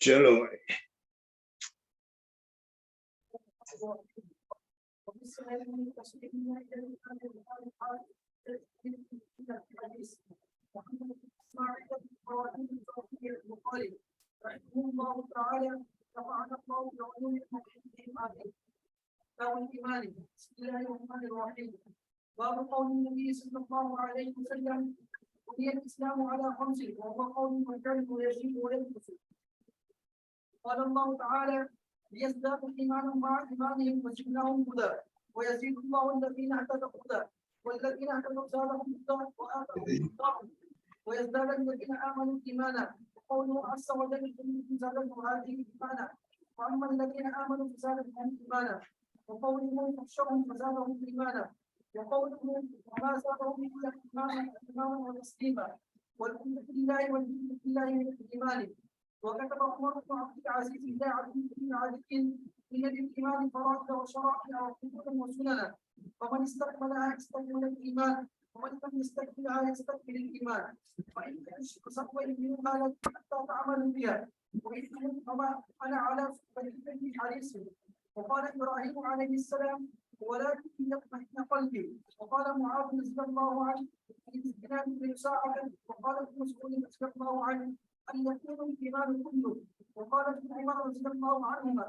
چلو بھائی باب قول النبي صلى الله عليه وسلم بني الاسلام على خمس وهو قول معترف ويزيد وينقص. قال الله تعالى ليزدادوا ايمانا مع ايمانهم وزدناهم هدى ويزيد الله الذين اهتدوا هدى والذين اهتدوا زادهم هدى واتاهم هداهم ويزداد الذين امنوا ايمانا وقوله عز وجل زادهم هذه ايمانا واما الذين امنوا فزادهم ايمانا وقوله فاحشرهم فزادهم ايمانا وقوله وما زادهم الا ايمانا وتسليما والحمد لله والحمد لله من الايمان. وكتب عمر بن عبد العزيز الى عبد بن عدي ان للايمان فرائض وشرائع وحقوقا وسننا فمن استكملها استكمل الايمان ومن لم يستكملها يستكمل الايمان وان منها حتى تعمل بها وان فما انا على فكره حريص. وقال ابراهيم عليه السلام ولكن يطمئن قلبي. وقال معاذ رضي الله عنه في ساعه. وقال ابن مسعود رضي الله عنه أن يكون الإيمان كله. وقال ابن عمر رضي الله عنهما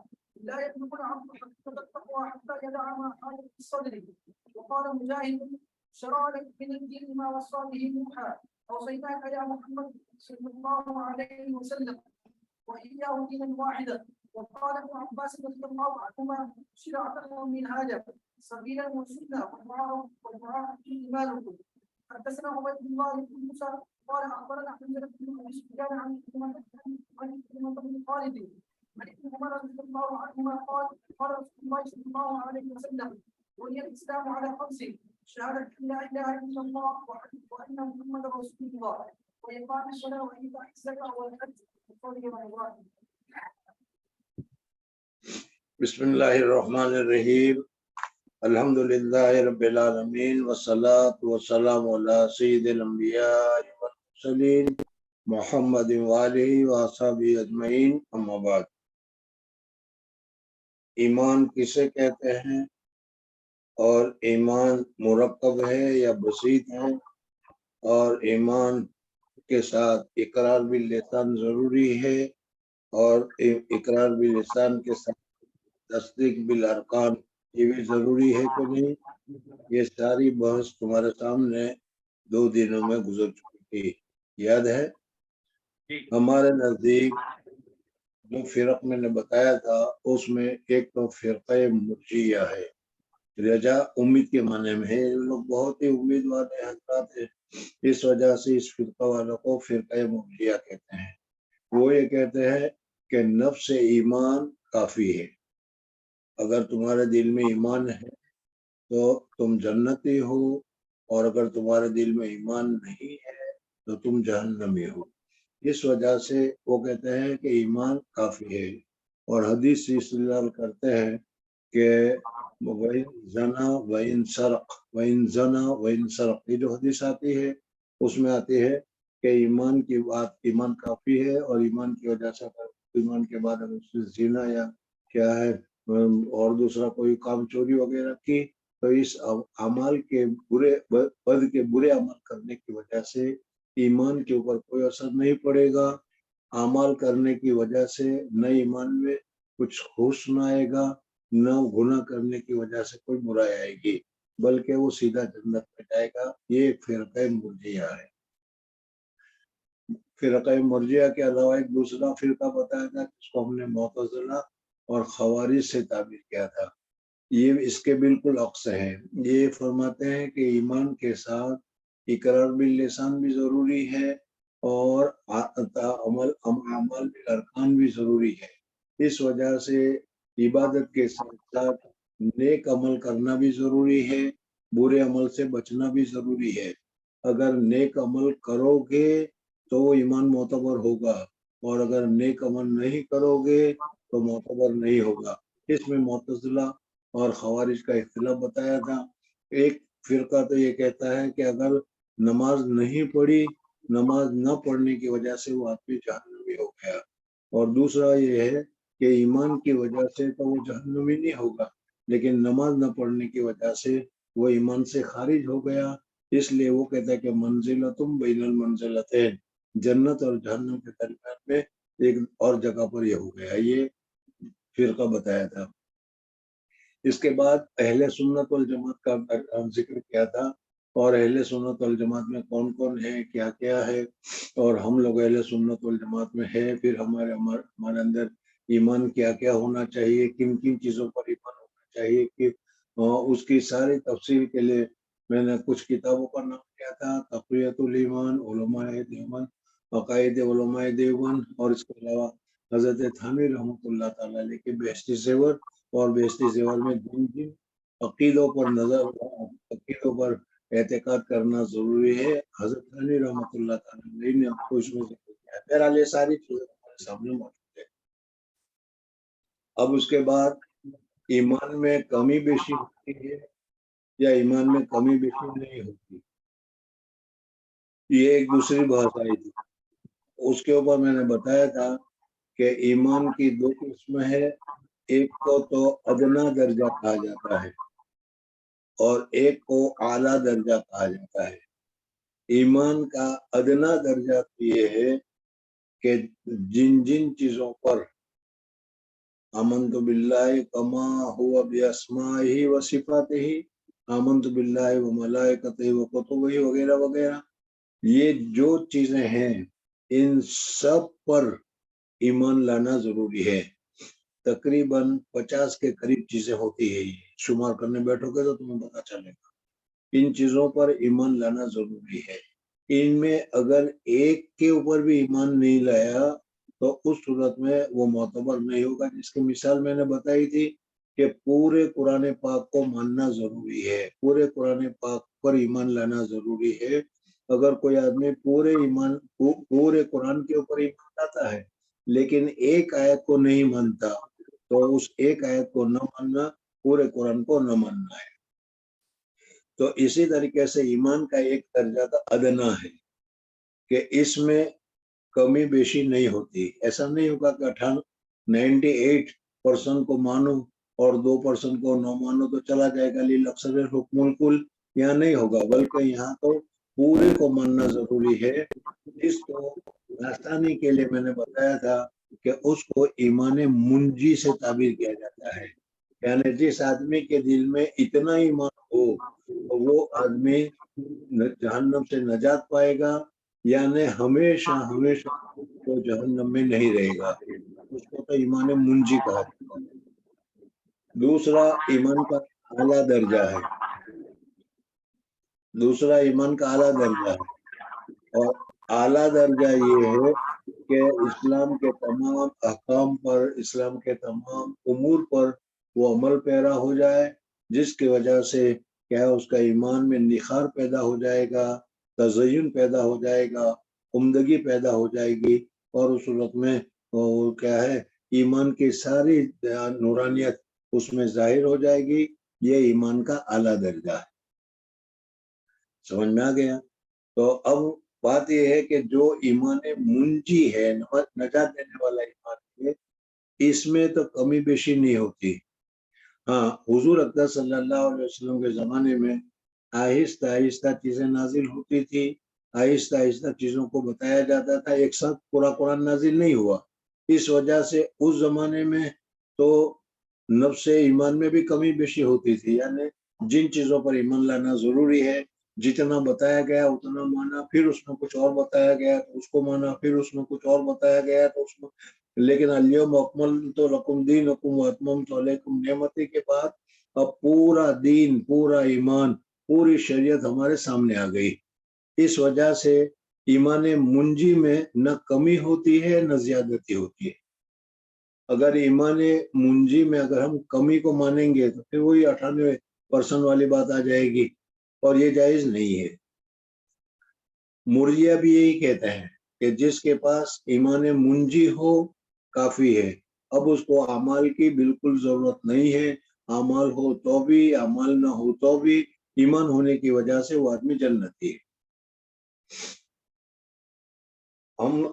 لا يبلغ العبد حتى التقوى حتى يدع ما حاله في الصدر. وقال مجاهد شرع لك من الدين ما وصى به نوحا أوصيناك يا محمد صلى الله عليه وسلم وإياه دينا واحدا. وقال ابن عباس رضي الله عنهما شرعة منهاجا سبيلا وسنة والدعاء إيمانكم. حدثنا عبيد الله بن موسى قال اخبرنا حمزه بن ابي سفيان عن كلمه بن خالد عن ابن عمر رضي الله عنهما قال قال رسول الله صلى الله عليه وسلم بني الاسلام على خمس شهاده ان لا اله الا الله وان محمدا رسول الله واقام الصلاه وايتاء الزكاه والحج وقول ابراهيم. بسم اللہ الرحمن الرحیم الحمد للہ رب العالمین والصلاة والسلام علی سید الانبیاء والمرسلین محمد وآلہ وصحبہ اجمعین اما بعد. ایمان کسے کہتے ہیں اور ایمان مرکب ہے یا بسیط ہے اور ایمان کے ساتھ اقرار باللسان ضروری ہے اور اقرار باللسان کے ساتھ تصدیق بالارکان یہ بھی ضروری ہے کہ نہیں. یہ ساری بحث تمہارے سامنے 2 دنوں میں گزر چکی تھی، یاد ہے؟ ہمارے نزدیک جو فرق میں نے بتایا تھا اس میں ایک تو فرقہ مرجیہ ہے. رجا امید کے معنی میں ہے، ان لوگ بہت ہی امید والے حضرات ہیں، اس وجہ سے اس فرقہ والوں کو فرقہ مرجیہ کہتے ہیں. وہ یہ کہتے ہیں کہ نفس ایمان کافی ہے، اگر تمہارے دل میں ایمان ہے تو تم جنتی ہو اور اگر تمہارے دل میں ایمان نہیں ہے تو تم جہنمی ہو. اس وجہ سے وہ کہتے ہیں کہ ایمان کافی ہے اور حدیث سے استدلال کرتے ہیں کہ وَإِن زَنَا وَإِن سَرَقَ وَإِن زَنَا وَإِن سَرَقَ یہ جو حدیث آتی ہے اس میں آتی ہے کہ ایمان کی بات ایمان کافی ہے اور ایمان کی وجہ سے ایمان کے بعد اگر اس نے زنا یا کیا ہے اور دوسرا کوئی کام چوری وغیرہ کی تو اس اعمال کے برے عمل کرنے کی وجہ سے ایمان کے اوپر کوئی اثر نہیں پڑے گا. اعمال کرنے کی وجہ سے نہ ایمان میں کچھ حسن آئے گا نہ گناہ کرنے کی وجہ سے کوئی برائی آئے گی، بلکہ وہ سیدھا جنت میں جائے گا. یہ ایک فرقہ مرجیہ ہے. فرقہ مرجیہ کے علاوہ ایک دوسرا فرقہ بتایا تھا جس کو ہم نے معتزلہ اور خوارج سے تعبیر کیا تھا. یہ اس کے بالکل عکس ہے. یہ فرماتے ہیں کہ ایمان کے ساتھ اقرار باللسان بھی ضروری ہے اور اعمال بالارکان بھی ضروری ہے. اس وجہ سے عبادت کے ساتھ ساتھ نیک عمل کرنا بھی ضروری ہے، برے عمل سے بچنا بھی ضروری ہے. اگر نیک عمل کرو گے تو وہ ایمان معتبر ہوگا اور اگر نیک عمل نہیں کرو گے تو معتبر نہیں ہوگا. اس میں معتزلہ اور خوارج کا اختلاف بتایا تھا. ایک فرقہ تو یہ کہتا ہے کہ اگر نماز نہیں پڑھی، نماز نہ پڑھنے کی وجہ سے وہ آدمی جہنمی ہو گیا، اور دوسرا یہ ہے کہ ایمان کی وجہ سے تو وہ جہنمی نہیں ہوگا، لیکن نماز نہ پڑھنے کی وجہ سے وہ ایمان سے خارج ہو گیا، اس لیے وہ کہتا ہے کہ منزلتم بین المنزلتین، جنت اور جہنم کے درمیان میں ایک اور جگہ پر یہ ہو گیا، یہ فرقہ بتایا تھا۔ اس کے بعد اہل سنت والجماعت کا ذکر کیا تھا، اور اہل سنت والجماعت میں کون کون ہے، کیا کیا ہے، اور ہم لوگ اہل سنت والجماعت میں ہے، پھر ہمارے اندر ایمان کیا کیا ہونا چاہیے، کن کن چیزوں پر ایمان ہونا چاہیے، کہ اس کی ساری تفصیل کے لیے میں نے کچھ کتابوں کا نام کیا تھا، تقویۃ الایمان، علماء دیوبند، عقائد علماء دیوبند، اور اس کے علاوہ حضرت تھانوی رحمۃ اللہ تعالیٰ علیہ کے بہشتی زیور، اور بہشتی زیور میں جن جن عقیدوں پر اعتقاد کرنا ضروری ہے، حضرت تھانوی رحمۃ اللہ تعالیٰ علیہ نے ہم کو اس میں ذکر کیا ہے۔ بہرحال یہ ساری چیزیں ہمارے سامنے موجود ہے۔ اب اس کے بعد ایمان میں کمی بیشی ہوتی ہے یا ایمان میں کمی بیشی نہیں ہوتی، یہ ایک دوسری بحث آئی تھی۔ اس کے اوپر میں نے بتایا تھا کہ ایمان کی دو قسم ہے، ایک کو تو ادنا درجہ کہا جاتا ہے اور ایک کو اعلیٰ درجہ کہا جاتا ہے۔ ایمان کا ادنا درجہ یہ ہے کہ جن جن چیزوں پر آمنت باللہ کما ہوا باسمائہ و صفاتہ، آمنت باللہ و ملائکتہ و کتبہ وغیرہ وغیرہ، یہ جو چیزیں ہیں ان سب پر ایمان لانا ضروری ہے۔ تقریباً 50 کے قریب چیزیں ہوتی ہے، شمار کرنے بیٹھو گے تو تمہیں پتا چلے گا۔ ان چیزوں پر ایمان لانا ضروری ہے، ان میں اگر ایک کے اوپر بھی ایمان نہیں لایا تو اس صورت میں وہ معتبر نہیں ہوگا، جس کی مثال میں نے بتائی تھی کہ پورے قرآن پاک کو ماننا ضروری ہے، پورے قرآن پاک پر ایمان لانا ضروری ہے۔ اگر کوئی آدمی پورے قرآن کے اوپر ایمان لاتا ہے لیکن ایک آیت کو نہیں مانتا تو اس ایک آیت کو نہ ماننا پورے قرآن کو نہ ماننا ہے۔ تو اسی طریقے سے ایمان کا ایک درجہ ادنا ہے کہ اس میں کمی بیشی نہیں ہوتی، ایسا نہیں ہوگا کہ 98% کو مانو اور 2% کو نہ مانو تو چلا جائے گا، للأکثر حکم الکل، یہاں نہیں ہوگا، بلکہ یہاں تو پورے کو ماننا ضروری ہے۔ اس کو آسانی کے لیے میں نے بتایا تھا کہ اس کو ایمان منجی سے تعبیر کیا جاتا ہے، یعنی جس آدمی کے دل میں اتنا ایمان ہو تو وہ آدمی جہنم سے نجات پائے گا، یعنی ہمیشہ ہمیشہ وہ جہنم میں نہیں رہے گا، اس کو تو ایمان منجی کہا جاتا ہے۔ دوسرا ایمان کا اعلیٰ درجہ ہے، دوسرا ایمان کا اعلیٰ درجہ ہے، اور اعلیٰ درجہ یہ ہے کہ اسلام کے تمام احکام پر، اسلام کے تمام امور پر وہ عمل پیرا ہو جائے، جس کی وجہ سے کیا اس کا ایمان میں نخار پیدا ہو جائے گا، تزین پیدا ہو جائے گا، عمدگی پیدا ہو جائے گی، اور اس صورت میں کیا ہے ایمان کی ساری نورانیت اس میں ظاہر ہو جائے گی۔ یہ ایمان کا اعلیٰ درجہ ہے، سمجھ میں آ گیا؟ تو اب بات یہ ہے کہ جو ایمان منجی ہے، نجات دینے والا ایمان ہے، اس میں تو کمی بیشی نہیں ہوتی۔ ہاں، حضور اقدس صلی اللہ علیہ وسلم کے زمانے میں آہستہ آہستہ چیزیں نازل ہوتی تھی، آہستہ آہستہ چیزوں کو بتایا جاتا تھا، ایک ساتھ پورا قرآن نازل نہیں ہوا، اس وجہ سے اس زمانے میں تو نفس ایمان میں بھی کمی بیشی ہوتی تھی، یعنی جن چیزوں پر ایمان لانا ضروری ہے جتنا بتایا گیا اتنا مانا، پھر اس میں کچھ اور بتایا گیا تو اس کو مانا، پھر اس میں کچھ اور بتایا گیا تو اس میں، لیکن الیوم اکملت لکم دینکم واتممت علیکم نعمتی کے بعد اب پورا دین، پورا ایمان، پوری شریعت ہمارے سامنے آ گئی۔ اس وجہ سے ایمان منجی میں نہ کمی ہوتی ہے نہ زیادتی ہوتی ہے۔ اگر ایمان منجی میں اگر ہم کمی کو مانیں گے تو پھر وہی 98% والی بات آ جائے گی، اور یہ جائز نہیں ہے۔ مرجیہ بھی یہی کہتے ہیں کہ جس کے پاس ایمان منجی ہو کافی ہے، اب اس کو اعمال کی بالکل ضرورت نہیں ہے، اعمال ہو تو بھی، اعمال نہ ہو تو بھی، ایمان ہونے کی وجہ سے وہ آدمی جنتی ہے۔ ہم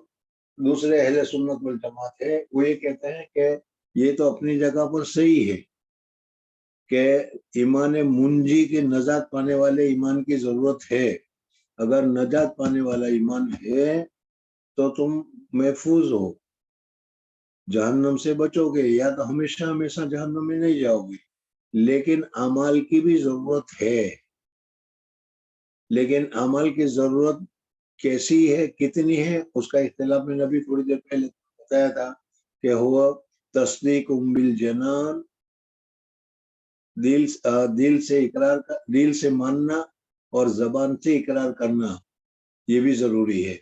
دوسرے اہل سنت والجماعت ہے وہ یہ کہتے ہیں کہ یہ تو اپنی جگہ پر صحیح ہے کہ ایمان منجی کے نجات پانے والے ایمان کی ضرورت ہے. اگر نجات پانے والا ایمان ہے تو تم محفوظ ہو، جہنم سے بچو گے، یا تو ہمیشہ ہمیشہ جہنم میں نہیں جاؤ گے. لیکن اعمال کی بھی ضرورت ہے، لیکن اعمال کی ضرورت کیسی ہے، کتنی ہے، اس کا اختلاف میں نبی تھوڑی دیر پہلے بتایا تھا کہ ہوا تصدیق بالجنان، دل سے اقرار، دل سے ماننا اور زبان سے اقرار کرنا، یہ بھی ضروری ہے.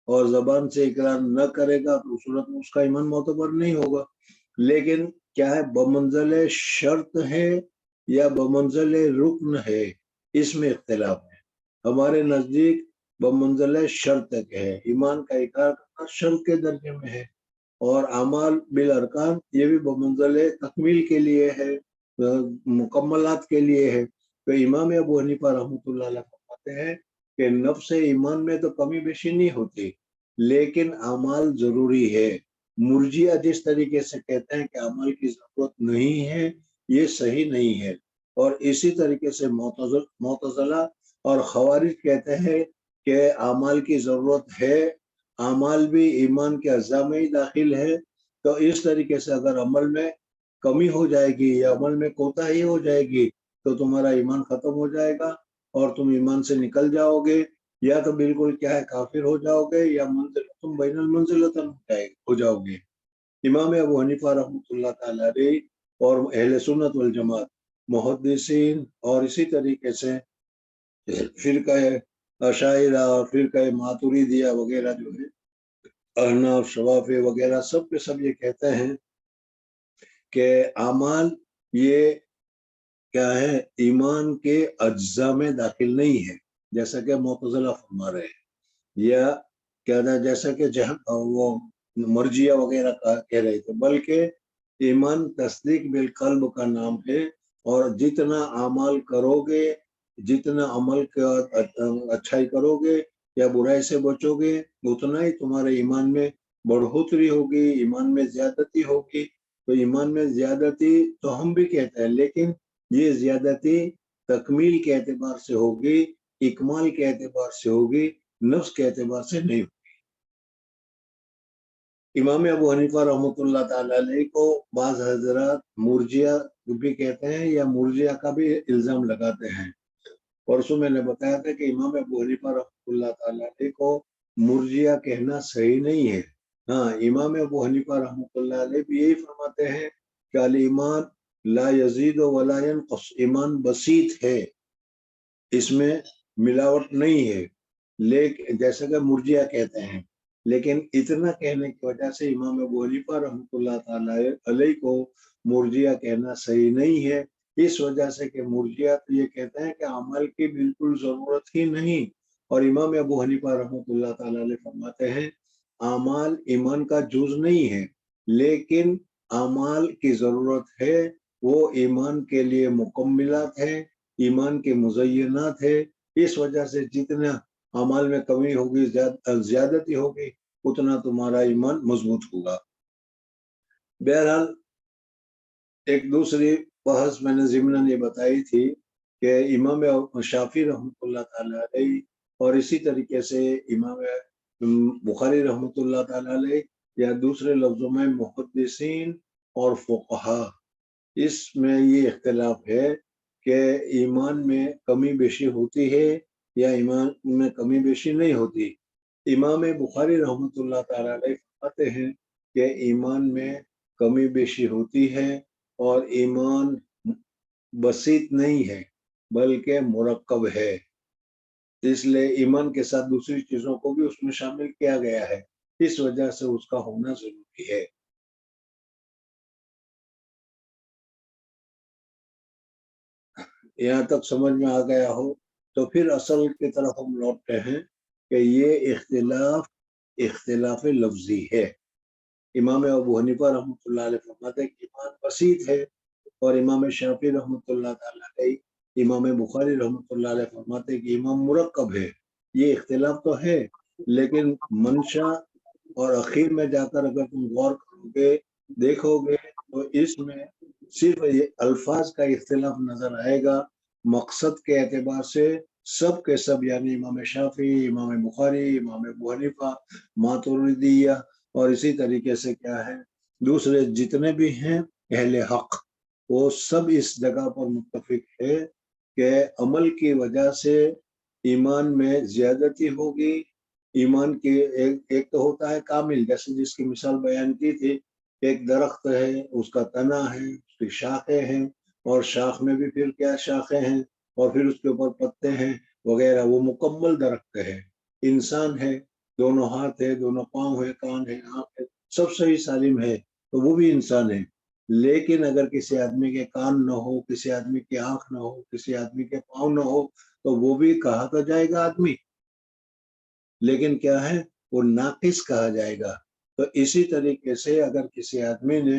اور زبان سے اقرار نہ کرے گا تو صورت میں اس کا ایمان معتبر نہیں ہوگا. لیکن کیا ہے، بمنزل شرط ہے یا بمنزل رکن ہے، اس میں اختلاف ہے. ہمارے نزدیک بمنزل شرط تک ہے، ایمان کا اقرار کرنا شرط کے درجے میں ہے، اور اعمال بالارکان یہ بھی بمنزل تکمیل کے لیے ہے، مکملات کے لیے ہے. تو امام ابو حنیفہ رحمۃ اللہ علیہ فرماتے ہیں کہ نفس ایمان میں تو کمی بیشی نہیں ہوتی، لیکن اعمال ضروری ہے. مرجیہ جس طریقے سے کہتے ہیں کہ اعمال کی ضرورت نہیں ہے، یہ صحیح نہیں ہے. اور اسی طریقے سے معتزلہ اور خوارج کہتے ہیں کہ اعمال کی ضرورت ہے، اعمال بھی ایمان کے اجزاء میں ہی داخل ہے. تو اس طریقے سے اگر عمل میں کمی ہو جائے گی یا عمل میں کوتاہی ہو جائے گی تو تمہارا ایمان ختم ہو جائے گا اور تم ایمان سے نکل جاؤ گے، یا تو بالکل کیا ہے کافر ہو جاؤ گے، یا تم بین المنزلتن ہو جاؤ گے. امام ابو حنیفہ رحمۃ اللہ تعالی علیہ اور اہل سنت والجماعت، محدثین اور اسی طریقے سے فرقہ اشاعرہ اور فرقہ ماتریدیہ وغیرہ جو ہے، احناف شوافی وغیرہ، سب کے سب یہ کہتے ہیں کہ اعمال یہ کیا ہے، ایمان کے اجزاء میں داخل نہیں ہے، جیسا کہ معتزلہ فرما رہے ہیں، یا کیا تھا جیسا کہ وہ مرجیہ وغیرہ کہہ رہے تھے، بلکہ ایمان تصدیق بالقلب کا نام ہے. اور جتنا اعمال کرو گے، جتنا عمل کا اچھائی کرو گے یا برائی سے بچو گے، اتنا ہی تمہارے ایمان میں بڑھوتری ہوگی، ایمان میں زیادتی ہوگی. تو ایمان میں زیادتی تو ہم بھی کہتے ہیں، لیکن یہ زیادتی تکمیل کے اعتبار سے ہوگی، اکمال کے اعتبار سے ہوگی، نفس کے اعتبار سے نہیں ہوگی. امام ابو حنیفہ رحمۃ اللہ تعالی علیہ کو بعض حضرات مرجیہ بھی کہتے ہیں یا مرجیہ کا بھی الزام لگاتے ہیں. پرسوں میں نے بتایا تھا کہ امام ابو حنیفہ رحمۃ اللہ تعالی علیہ کو مرجیہ کہنا صحیح نہیں ہے. ہاں، امام ابو حنیفہ رحمۃ اللہ علیہ بھی یہی فرماتے ہیں کہ الایمان لا یزید ولا ینقص، ایمان بسیط ہے، اس میں ملاوٹ نہیں ہے، لیکن جیسا کہ مرجیہ کہتے ہیں. لیکن اتنا کہنے کی وجہ سے امام ابو حنیفہ رحمۃ اللہ تعالی علیہ کو مرجیہ کہنا صحیح نہیں ہے، اس وجہ سے کہ مرجیہ تو یہ کہتے ہیں کہ عمل کی بالکل ضرورت ہی نہیں. اور امام ابو حنیفہ رحمۃ اللہ تعالی علیہ فرماتے ہیں اعمال ایمان کا جز نہیں ہے، لیکن اعمال کی ضرورت ہے، وہ ایمان کے لیے مکملات ہے، ایمان کے مزینات ہے. اس وجہ سے جتنا اعمال میں کمی ہوگی، زیادتی ہوگی، اتنا تمہارا ایمان مضبوط ہوگا. بہرحال ایک دوسری بحث میں نے ضمناً یہ بتائی تھی کہ امام شافعی رحمۃ اللہ تعالی علیہ اور اسی طریقے سے امام بخاری رحمۃ اللہ تعالی علیہ، یا دوسرے لفظوں میں محدثین اور فقہا، اس میں یہ اختلاف ہے کہ ایمان میں کمی بیشی ہوتی ہے یا ایمان میں کمی بیشی نہیں ہوتی. امام بخاری رحمۃ اللہ تعالی علیہ فرماتے ہیں کہ ایمان میں کمی بیشی ہوتی ہے اور ایمان بسیط نہیں ہے بلکہ مرکب ہے، اس لیے ایمان کے ساتھ دوسری چیزوں کو بھی اس میں شامل کیا گیا ہے، اس وجہ سے اس کا ہونا ضروری ہے. یہاں تک سمجھ میں آ گیا ہو تو پھر اصل کی طرف ہم لوٹتے ہیں کہ یہ اختلاف لفظی ہے. امام ابو حنیفہ رحمۃ اللہ علیہ فرماتے ہیں کہ ایمان بسیط ہے، اور امام شافعی رحمۃ اللہ تعالی علیہ، امام بخاری رحمۃ اللہ علیہ فرماتے ہیں کہ ایمان مرکب ہے. یہ اختلاف تو ہے، لیکن منشا اور اخیر میں جا کر اگر تم غور کرو گے دیکھو گے تو اس میں صرف یہ الفاظ کا اختلاف نظر آئے گا، مقصد کے اعتبار سے سب کے سب یعنی امام شافعی، امام بخاری، امام ابو حنیفہ، ماتریدیہ اور اسی طریقے سے کیا ہے دوسرے جتنے بھی ہیں اہل حق، وہ سب اس جگہ پر متفق ہے کہ عمل کی وجہ سے ایمان میں زیادتی ہوگی۔ ایمان کی ایک تو ہوتا ہے کامل، جیسے جس کی مثال بیان کی تھی، ایک درخت ہے، اس کا تنا ہے، اس کی شاخیں ہیں، اور شاخ میں بھی پھر کیا شاخیں ہیں اور پھر اس کے اوپر پتے ہیں وغیرہ، وہ مکمل درخت ہے۔ انسان ہے، دونوں ہاتھ ہے، دونوں پاؤں ہے، کان ہے، آنکھ ہے، سب صحیح سالم ہے، تو وہ بھی انسان ہے۔ لیکن اگر کسی آدمی کے کان نہ ہو، کسی آدمی کی آنکھ نہ ہو، کسی آدمی کے پاؤں نہ ہو، تو وہ بھی کہا تو جائے گا آدمی، لیکن کیا ہے وہ ناقص کہا جائے گا۔ تو اسی طریقے سے اگر کسی آدمی نے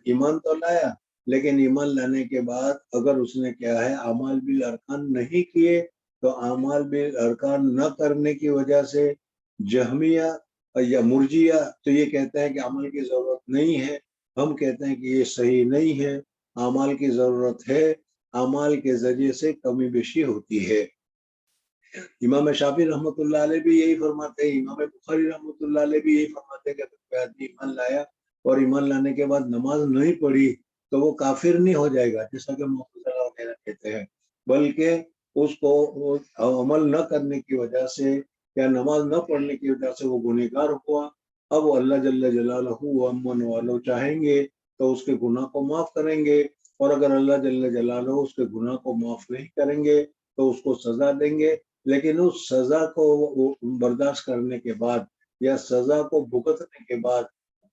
ایمان تو لایا، لیکن ایمان لانے کے بعد اگر اس نے کیا ہے اعمال بالارکان نہیں کیے، تو اعمال بالارکان نہ کرنے کی وجہ سے جہمیہ یا مرجیہ تو یہ کہتے ہیں کہ عمل کی ضرورت نہیں ہے، ہم کہتے ہیں کہ یہ صحیح نہیں ہے، اعمال کی ضرورت ہے، اعمال کے ذریعے سے کمی بیشی ہوتی ہے۔ امام شافعی رحمۃ اللہ علیہ بھی یہی فرماتے ہیں، امام بخاری رحمۃ اللہ علیہ بھی یہی فرماتے ہیں کہ اگر کوئی آدمی ایمان لایا اور ایمان لانے کے بعد نماز نہیں پڑھی تو وہ کافر نہیں ہو جائے گا، جیسا کہ معتزلہ وغیرہ کہتے ہیں، بلکہ اس کو عمل نہ کرنے کی وجہ سے یا نماز نہ پڑھنے کی وجہ سے وہ گنہگار ہوا۔ اب اللہ جل جلالہ و امن والو چاہیں گے تو اس کے گناہ کو معاف کریں گے، اور اگر اللہ جل جلالہ اس کے گناہ کو معاف نہیں کریں گے تو اس کو سزا دیں گے، لیکن اس سزا کو برداشت کرنے کے بعد یا سزا کو بھگتنے کے بعد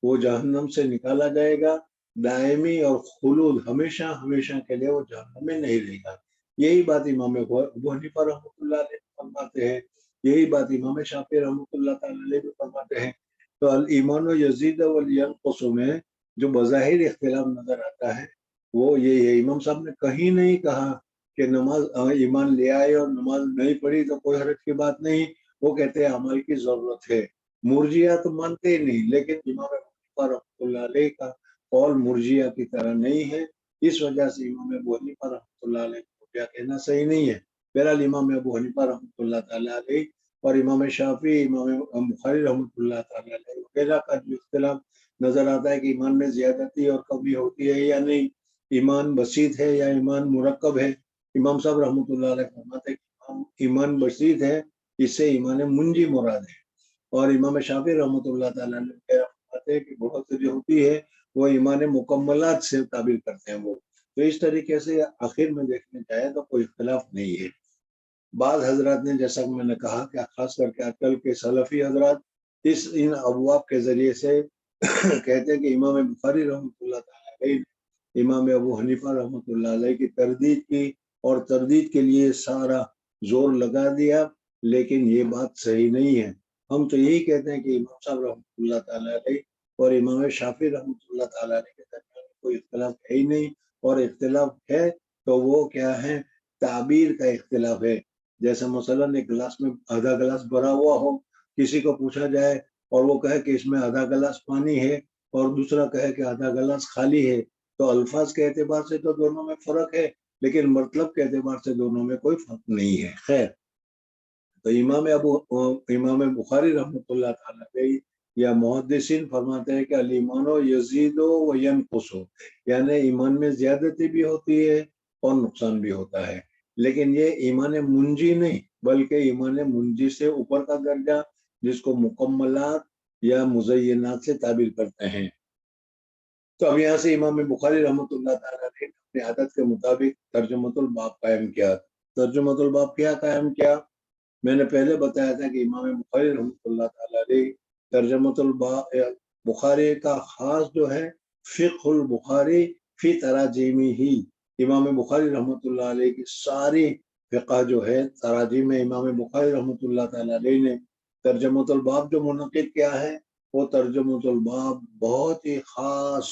وہ جہنم سے نکالا جائے گا، دائمی اور خلود ہمیشہ ہمیشہ کے لیے وہ جہنم میں نہیں رہے گا۔ یہی بات امام ابو حنیفہ رحمۃ اللہ علیہ فرماتے ہیں، یہی بات امام شافعی رحمۃ اللہ تعالی علیہ بھی فرماتے ہیں۔ تو الایمان یزید وینقص میں جو بظاہر اختلاف نظر آتا ہے وہ یہ ہے، امام صاحب نے کہیں نہیں کہا کہ نماز ایمان لے آئے اور نماز نہیں پڑھی تو کوئی حرج کی بات نہیں، وہ کہتے ہیں عمل کی ضرورت ہے۔ مرجیہ تو مانتے ہی نہیں، لیکن امام ابو حنیفہ رحمۃ اللہ علیہ کا قول مرجیہ کی طرح نہیں ہے، اس وجہ سے امام ابو حنیفہ رحمۃ اللہ علیہ کو مرجیہ کہنا صحیح نہیں ہے۔ بہرحال امام ابو حنیفہ رحمۃ اللہ تعالی علیہ اور امام شافعی، امام بخاری رحمۃ اللہ تعالی علیہ وغیرہ کا جو اختلاف نظر آتا ہے کہ ایمان میں زیادتی اور کمی ہوتی ہے یا نہیں، ایمان بسیط ہے یا ایمان مرکب ہے۔ امام صاحب رحمۃ اللہ علیہ فرماتے ہیں کہ ایمان بسیط ہے، اس سے ایمان منجی مراد ہے، اور امام شافعی رحمۃ اللہ تعالیٰ نے فرماتے ہیں کہ بہت جو ہوتی ہے وہ ایمان مکملات سے تعبیر کرتے ہیں وہ۔ تو اس طریقے سے آخر میں دیکھنے جائے تو کوئی اختلاف نہیں ہے۔ بعض حضرات نے جیسا کہ میں نے کہا کہ خاص کر کے آج کل کے سلفی حضرات ان ابواب کے ذریعے سے کہتے ہیں کہ امام بخاری رحمۃ اللہ تعالیٰ علیہ امام ابو حنیفہ رحمۃ اللہ علیہ کی تردید کی اور تردید کے لیے سارا زور لگا دیا، لیکن یہ بات صحیح نہیں ہے۔ ہم تو یہی کہتے ہیں کہ امام صاحب رحمۃ اللہ تعالیٰ علیہ اور امام شافعی رحمۃ اللہ تعالیٰ علیہ کے درمیان کوئی اختلاف ہے ہی نہیں، اور اختلاف ہے تو وہ کیا ہے تعبیر کا اختلاف ہے۔ جیسے مثلاً ایک گلاس میں آدھا گلاس بھرا ہوا ہو، کسی کو پوچھا جائے اور وہ کہے کہ اس میں آدھا گلاس پانی ہے اور دوسرا کہے کہ آدھا گلاس خالی ہے، تو الفاظ کے اعتبار سے تو دونوں میں فرق ہے، لیکن مطلب کے اعتبار سے دونوں میں کوئی فرق نہیں ہے۔ خیر، تو امام بخاری رحمۃ اللہ تعالیٰ علیہ یا محدثین فرماتے ہیں کہ الایمان یزید و ینقص، یعنی ایمان میں زیادتی بھی ہوتی ہے اور نقصان بھی ہوتا ہے، لیکن یہ ایمان منجی نہیں بلکہ ایمان منجی سے اوپر کا درجہ جس کو مکملات یا مزینات سے تعبیر کرتے ہیں۔ تو اب یہاں سے امام بخاری رحمۃ اللہ تعالیٰ نے اپنی عادت کے مطابق ترجمۃ الباب قائم کیا۔ ترجمۃ الباب کیا قائم کیا؟ میں نے پہلے بتایا تھا کہ امام بخاری رحمۃ اللہ تعالیٰ علیہ ترجمۃ الباب بخاری کا خاص جو ہے فقہ البخاری فی تراجیمی ہی، امام بخاری رحمۃ اللہ علیہ کی ساری فقہ جو ہے تراجیم امام بخاری رحمۃ اللہ تعالیٰ علیہ نے ترجمۃ الباب جو منعقد کیا ہے، وہ ترجمۃ الباب بہت ہی خاص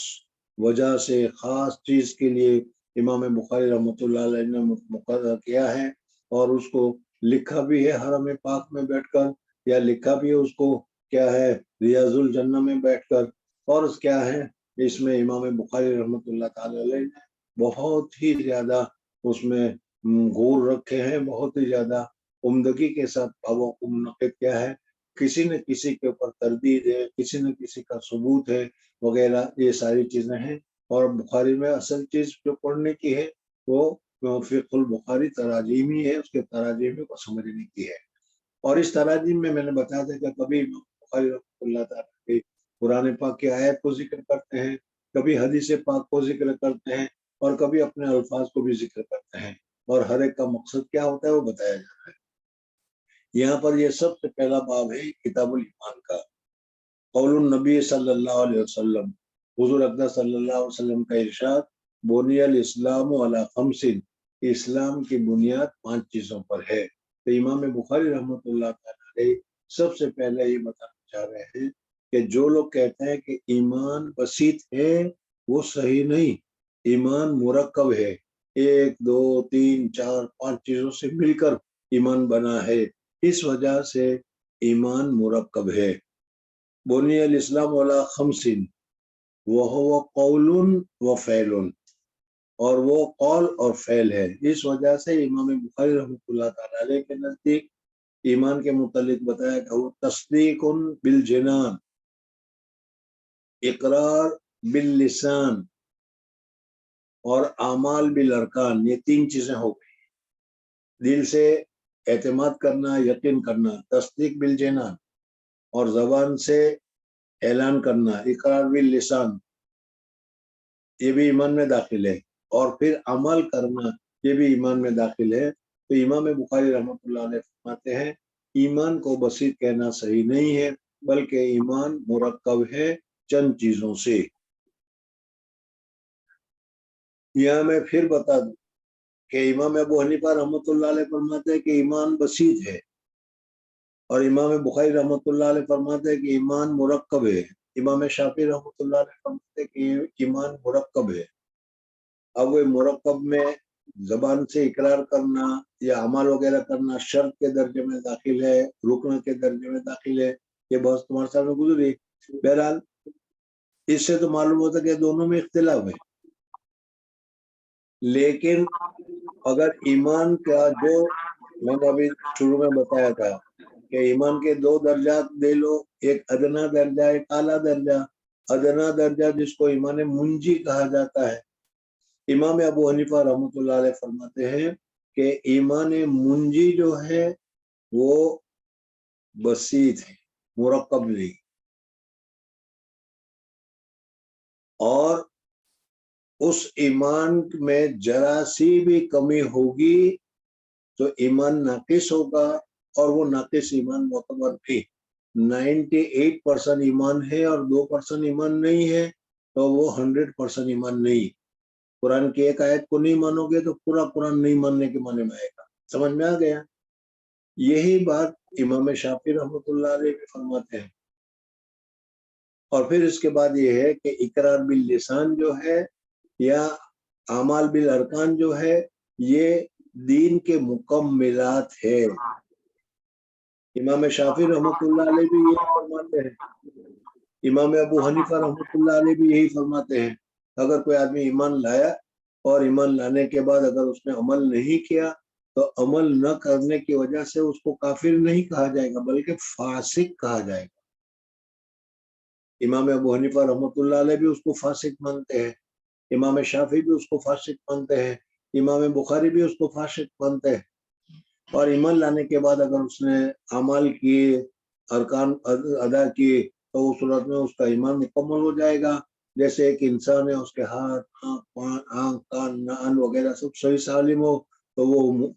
وجہ سے خاص چیز کے لیے امام بخاری رحمۃ اللہ علیہ نے مقرر کیا ہے، اور اس کو لکھا بھی ہے حرم پاک میں بیٹھ کر، یا لکھا بھی ہے اس کو کیا ہے ریاض الجنہ میں بیٹھ کر، اور کیا ہے اس میں امام بخاری رحمۃ اللہ تعالی علیہ نے بہت ہی زیادہ اس میں غور رکھے ہیں، بہت ہی زیادہ عمدگی کے ساتھ بابوں کو منعقد کیا ہے، کسی نہ کسی کے اوپر تردید ہے، کسی نہ کسی کا ثبوت ہے وغیرہ، یہ ساری چیزیں ہیں۔ اور بخاری میں اصل چیز جو پڑھنے کی ہے وہ فقہ البخاری تراجیمی ہے، اس کے تراجیمی کو سمجھنے کی ہے۔ اور اس تراجیم میں نے بتایا تھا کہ کبھی بخاری رحمۃ اللہ تعالیٰ کی قرآن پاک کی آیت کو ذکر کرتے ہیں، کبھی حدیث پاک کو ذکر کرتے ہیں، اور کبھی اپنے الفاظ کو بھی ذکر کرتے ہیں، اور ہر ایک کا مقصد کیا ہوتا ہے وہ بتایا جاتا ہے۔ یہاں پر یہ سب سے پہلا باب ہے کتاب الایمان کا، قول النبی صلی اللہ علیہ وسلم، حضور اقدس صلی اللہ علیہ وسلم کا ارشاد، بنی الاسلام علی خمس، اسلام کی بنیاد 5 چیزوں پر ہے۔ تو امام بخاری رحمۃ اللہ تعالی علیہ سب سے پہلے یہ بتانا چاہ رہے ہیں کہ جو لوگ کہتے ہیں کہ ایمان بسیط ہے وہ صحیح نہیں، ایمان مرکب ہے، 1 2 3 4 5 چیزوں سے مل کر ایمان بنا ہے، اس وجہ سے ایمان مرکب ہے۔ بنی الاسلام علی خمس وہو قول و فعل، اور وہ قول اور فعل ہے۔ اس وجہ سے امام بخاری رحمۃ اللہ تعالی علیہ کے نزدیک ایمان کے متعلق بتایا کہ وہ تصدیق بالجنان، اقرار باللسان اور اعمال بالارکان، یہ 3 چیزیں ہو گئی۔ دل سے اعتماد کرنا، یقین کرنا، تصدیق بالجنان، اور زبان سے اعلان کرنا، اقرار باللسان، یہ بھی ایمان میں داخل ہے، اور پھر عمل کرنا، یہ بھی ایمان میں داخل ہے۔ تو امام بخاری رحمۃ اللہ علیہ فرماتے ہیں ایمان کو بسیط کہنا صحیح نہیں ہے، بلکہ ایمان مرکب ہے چند چیزوں سے۔ یہاں میں پھر بتا دوں کہ امام ابو حنیفہ رحمۃ اللہ علیہ فرماتے ہیں کہ ایمان بسیط ہے، اور امام بخاری رحمۃ اللہ علیہ فرماتے ہیں کہ ایمان مرکب ہے۔ امام شافعی رحمۃ اللہ علیہ فرماتے ہیں کہ ایمان مرکب ہے۔ اب وہ مرکب میں زبان سے اقرار کرنا یا عمل وغیرہ کرنا شرط کے درجے میں داخل ہے، رکن کے درجے میں داخل ہے، یہ بہت تمہارے سامنے گزری۔ بہرحال اس سے تو معلوم ہوتا ہے کہ دونوں میں اختلاف ہے، لیکن اگر ایمان کا جو میں نے ابھی شروع میں بتایا تھا کہ ایمان کے 2 درجات دے لو، ایک ادنا درجہ، ایک اعلیٰ درجہ۔ ادنا درجہ جس کو ایمان منجی کہا جاتا ہے، امام ابو حنیفہ رحمۃ اللہ علیہ فرماتے ہیں کہ ایمان منجی جو ہے وہ بسیط ہے، مرکب نہیں، اور اس ایمان میں ذرا سی بھی کمی ہوگی تو ایمان ناقص ہوگا، اور وہ ناقص ایمان معتبر بھی 98% ایمان ہے اور 2% ایمان نہیں ہے تو وہ 100% ایمان نہیں۔ قرآن کی ایک آیت کو نہیں مانو گے تو پورا قرآن نہیں ماننے کے معنی میں آئے گا۔ سمجھ میں آ گیا؟ یہی بات امام شافعی رحمۃ اللہ علیہ بھی فرماتے ہیں۔ اور پھر اس کے بعد یہ ہے کہ اقرار باللسان جو ہے یا اعمال بالارکان جو ہے یہ دین کے مکملات ہے۔ امام شافعی رحمۃ اللہ علیہ بھی یہی فرماتے ہیں، امام ابو حنیفہ رحمۃ اللہ علیہ بھی یہی فرماتے ہیں، اگر کوئی آدمی ایمان لایا اور ایمان لانے کے بعد اگر اس نے عمل نہیں کیا تو عمل نہ کرنے کی وجہ سے اس کو کافر نہیں کہا جائے گا بلکہ فاسق کہا جائے گا۔ امام ابو حنیفہ رحمۃ اللہ علیہ بھی اس کو فاسق مانتے ہیں، امام شافعی بھی اس کو فاسق مانتے ہیں، امام بخاری بھی اس کو فاسق مانتے ہیں۔ اور ایمان لانے کے بعد اگر اس نے اعمال کیے، ارکان ادا کیے تو اس صورت میں اس کا ایمان مکمل ہو جائے گا۔ جیسے ایک انسان ہے، اس کے ہاتھ، آنکھ، کان، نان وغیرہ سب صحیح سالم ہو تو وہ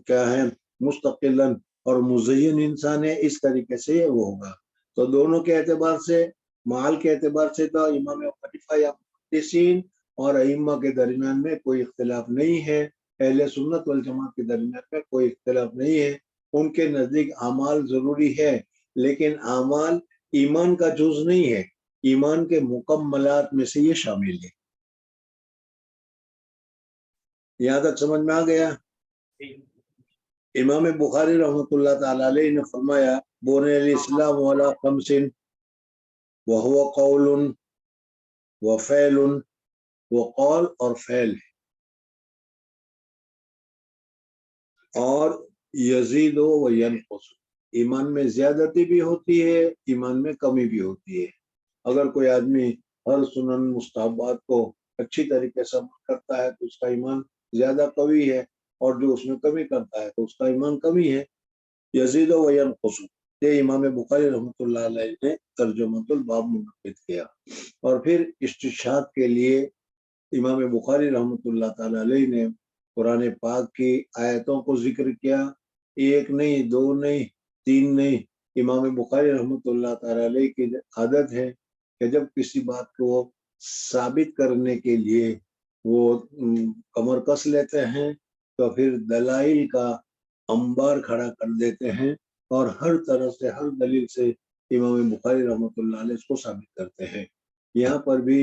کیا ہے مستقلاً اور مزین انسان ہے، اس طریقے سے وہ ہوگا۔ تو دونوں کے اعتبار سے، مال کے اعتبار سے تو امام حنیفہ یا محدثین اور ائمہ کے درمیان میں کوئی اختلاف نہیں ہے، اہل سنت والجماعت کے درمیان میں کوئی اختلاف نہیں ہے۔ ان کے نزدیک اعمال ضروری ہے، لیکن اعمال ایمان کا جز نہیں ہے، ایمان کے مکملات میں سے یہ شامل ہے۔ یہاں تک سمجھ میں آ گیا؟ امام بخاری رحمۃ اللہ تعالی علیہ نے فرمایا بني الإسلام على 5 وهو قول وفعل وقال اور فعل ہے، اور یزید و ینقص، ایمان میں زیادتی بھی ہوتی ہے، ایمان میں کمی بھی ہوتی ہے۔ اگر کوئی آدمی ہر سنن مستحبات کو اچھی طریقے سے عمل کرتا ہے تو اس کا ایمان زیادہ قوی ہے، اور جو اس میں کمی کرتا ہے تو اس کا ایمان کمی ہے۔ یزید و ینقص، یہ امام بخاری رحمۃ اللہ علیہ نے ترجمۃ الباب منعقد کیا، اور پھر استشہاد کے لیے امام بخاری رحمۃ اللہ تعالی علیہ نے قرآن پاک کی آیتوں کو ذکر کیا، ایک نہیں، دو نہیں، تین نہیں۔ امام بخاری رحمۃ اللہ تعالی علیہ کی عادت ہے کہ جب کسی بات کو ثابت کرنے کے لیے وہ کمر کس لیتے ہیں تو پھر دلائل کا انبار کھڑا کر دیتے ہیں، اور ہر طرح سے، ہر دلیل سے امام بخاری رحمۃ اللہ علیہ اس کو ثابت کرتے ہیں۔ یہاں پر بھی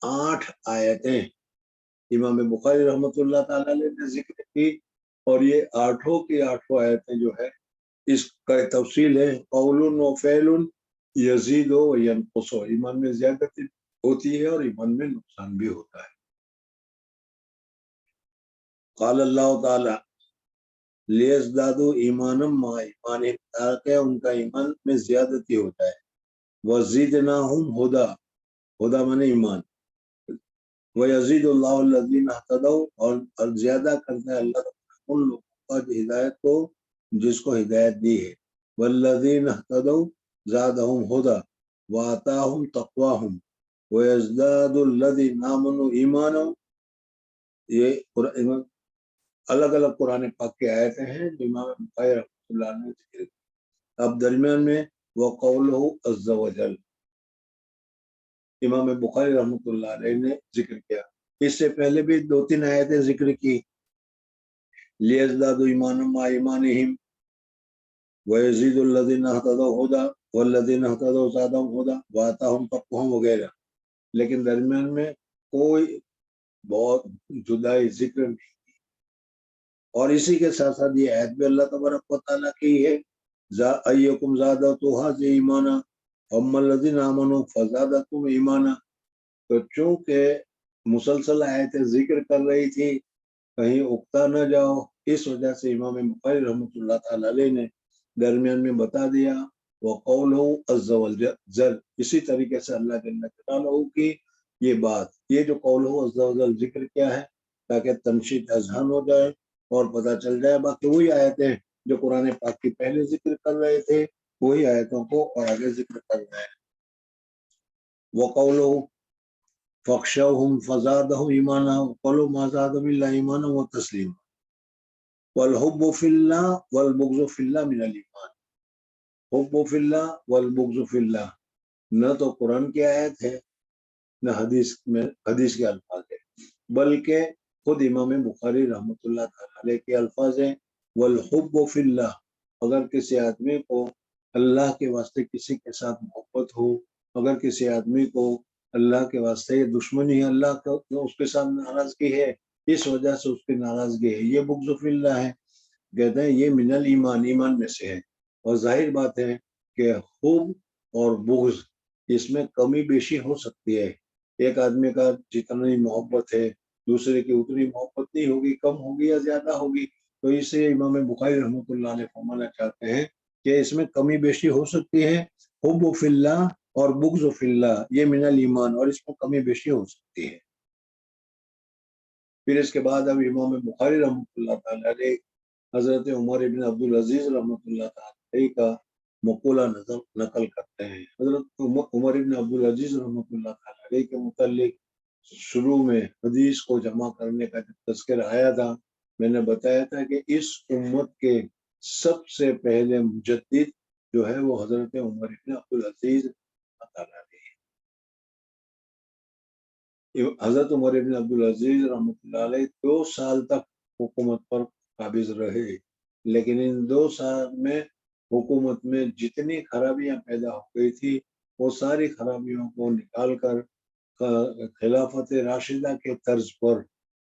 8 آیتیں امام بخاری رحمۃ اللہ تعالی علیہ نے ذکر کی، اور یہ 8 کی 8 آیتیں جو ہے اس کا تفصیل ہے، قول و فعل یزید و ینقص، ایمان میں زیادتی ہوتی ہے اور ایمان میں نقصان بھی ہوتا ہے۔ قال اللہ تعالی لیزدادوا ایمانا مع ایمانہم، تاکہ ان کا ایمان میں زیادتی ہوتا ہے، وزدناہم ہدی، ہدی معنی ایمان، وَيَزِيدُ اللَّهُ الَّذِينَ اهْتَدَوْا، اور زیادہ کرتا ہے اللہ ان لوگوں کا ہدایت کو جس کو ہدایت دی ہے، وَالَّذِينَ اهْتَدَوْا زَادَهُمْ هُدًى وَآتَاهُمْ تَقْوَاهُمْ وَيَزْدَادُ الَّذِينَ آمَنُوا ایمانا۔ یہ الگ الگ قرآن پاک کی آیتیں ہیں جو امام بخاری رحمۃ اللہ نے ذکر کی۔ اب درمیان میں وَقَوْلُهُ عَزَّ وَجَلَّ، امام بخاری رحمۃ اللہ علیہ نے ذکر کیا۔ اس سے پہلے بھی 2-3 آیتیں ذکر کی، لیزدادوا ایمانا مع ایمانہم ویزید الذین اہتدوا ہدی والذین اہتدوا زادہم ہدی وآتاہم تقواہم وغیرہ، لیکن درمیان میں کوئی بہت جدائی ذکر نہیں۔ اور اسی کے ساتھ ساتھ یہ آیت بھی اللہ تبارک و تعالیٰ کی ہے، ایکم زادتہ ھذہ ایمانا فاما الذین آمنوا فزادتہم ایمانا۔ تو چونکہ مسلسل آیتیں ذکر کر رہی تھی، کہیں اکتا نہ جاؤ، اس وجہ سے امام بخاری رحمۃ اللہ تعالی علیہ نے درمیان میں بتا دیا وقولہ عز وجل۔ اسی طریقے سے اللہ جل جلالہ کی یہ بات، یہ جو قولہ عز وجل ذکر کیا ہے تاکہ تنشید اذہان ہو جائے اور پتہ چل جائے، باقی وہی آیتیں جو قرآن پاک کی پہلے ذکر کر رہے تھے وہی آیتوں کو اور آگے ذکر کر رہے ہیں۔ وقولہ فَاخْشَوْهُمْ فَزَادَهُمْ ایمانا وقالوا ما زادهم الا ایمانا وتسلیما، والحب فی اللہ والبغض فی اللہ من الایمان۔ حب فی اللہ والبغض فی اللہ نہ تو قرآن کی آیت ہے نہ حدیث کے الفاظ ہے، بلکہ خود امام بخاری رحمۃ اللہ تعالی علیہ کے الفاظ ہیں۔ والحب فی اللہ، اگر کسی آدمی کو اللہ کے واسطے کسی کے ساتھ محبت ہو، اگر کسی آدمی کو اللہ کے واسطے دشمنی ہے، اللہ کا اس کے ساتھ ناراضگی ہے، اس وجہ سے اس کی ناراضگی ہے، یہ بغض فی اللہ ہے۔ کہتے ہیں یہ من الایمان، ایمان میں سے ہے۔ اور ظاہر بات ہے کہ حب اور بغض اس میں کمی بیشی ہو سکتی ہے، ایک آدمی کا جتنی محبت ہے دوسرے کی اتنی محبت نہیں ہوگی، کم ہوگی یا زیادہ ہوگی۔ تو اسے امام بخاری رحمۃ اللہ علیہ فرمانا چاہتے ہیں کہ اس میں کمی بیشی ہو سکتی ہے، حب فی اللہ اور بغض فی اللہ یہ من الایمان، اور اس میں کمی بیشی ہو سکتی ہے۔ پھر اس کے بعد اب امام بخاری رحمۃ اللہ تعالی علیہ حضرت عمر بن عبدالعزیز رحمۃ اللہ تعالی علیہ کا مقولہ نقل کرتے ہیں۔ حضرت عمر بن عبدالعزیز رحمۃ اللہ تعالی علیہ کے متعلق شروع میں حدیث کو جمع کرنے کا جب تذکرہ آیا تھا، میں نے بتایا تھا کہ اس امت کے سب سے پہلے مجدد جو ہے وہ حضرت عمر بن عبدالعزیز تعالی علیہ۔ حضرت عمر بن عبدالعزیز رحمۃ اللہ علیہ 2 سال تک حکومت پر قابض رہے، لیکن ان 2 سال میں حکومت میں جتنی خرابیاں پیدا ہو گئی تھی وہ ساری خرابیوں کو نکال کر خلافت راشدہ کے طرز پر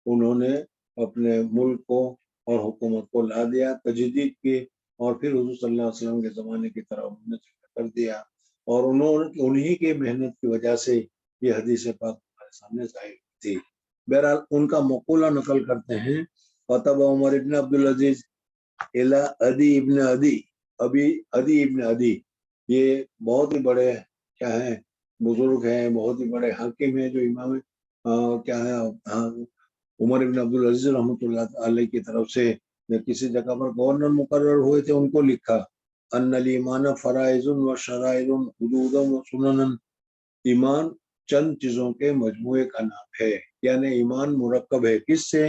انہوں نے اپنے ملک کو اور حکومت کو لا دیا، تجدید کی، اور پھر حضور صلی اللہ علیہ وسلم کے زمانے کی طرح انہوں نے کر دیا، اور انہی کی محنت کی وجہ سے یہ حدیث پاک ہمارے سامنے ظاہر تھی۔ بہرحال ان کا مقولہ نقل کرتے ہیں، فتب عمر ابن عبدالعزیز الی عدی ابن عدی، یہ بہت ہی بڑے کیا ہیں بزرگ ہیں، بہت ہی بڑے حاکم ہیں، جو امام کیا ہے عمر ابن عبدالعزیز رحمۃ اللہ علیہ کی طرف سے کسی جگہ پر گورنر مقرر ہوئے تھے، ان کو لکھا ان الایمان فرائض و شرائط حدود و سنن، ایمان چند چیزوں کے مجموعے کا نام ہے، یعنی ایمان مرکب ہے کس سے؟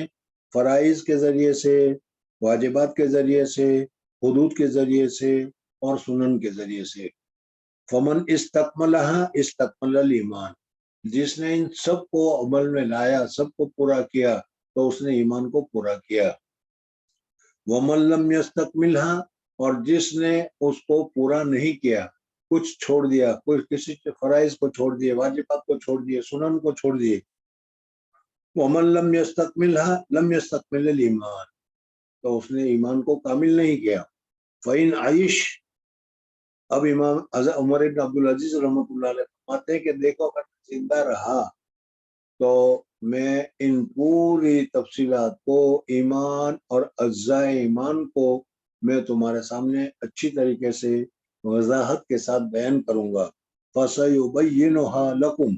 فرائض کے ذریعے سے، واجبات کے ذریعے سے، حدود کے ذریعے سے اور سنن کے ذریعے سے۔ فمن استکملها استکمل الایمان، جس نے ان سب کو عمل میں لایا، سب کو پورا کیا، تو اس نے ایمان کو پورا کیا۔ ومن لم یستکملها، اور جس نے اس کو پورا نہیں کیا، کچھ چھوڑ دیا، کچھ کسی فرائض کو چھوڑ دیے، واجبات کو چھوڑ دیے، سنن کو چھوڑ دیے، ومن لم یستکملها لم یستکمل الایمان، تو اس نے ایمان کو کامل نہیں کیا۔ فإن عیش، اب امام عمر بن عبدالعزیز رحمۃ اللہ علیہ فرماتے ہیں کہ دیکھو اگر زندہ رہا تو میں ان پوری تفصیلات کو، ایمان اور اجزاء ایمان کو میں تمہارے سامنے اچھی طریقے سے وضاحت کے ساتھ بیان کروں گا۔ فَسَيُبَيِّنُهَا لَكُمْ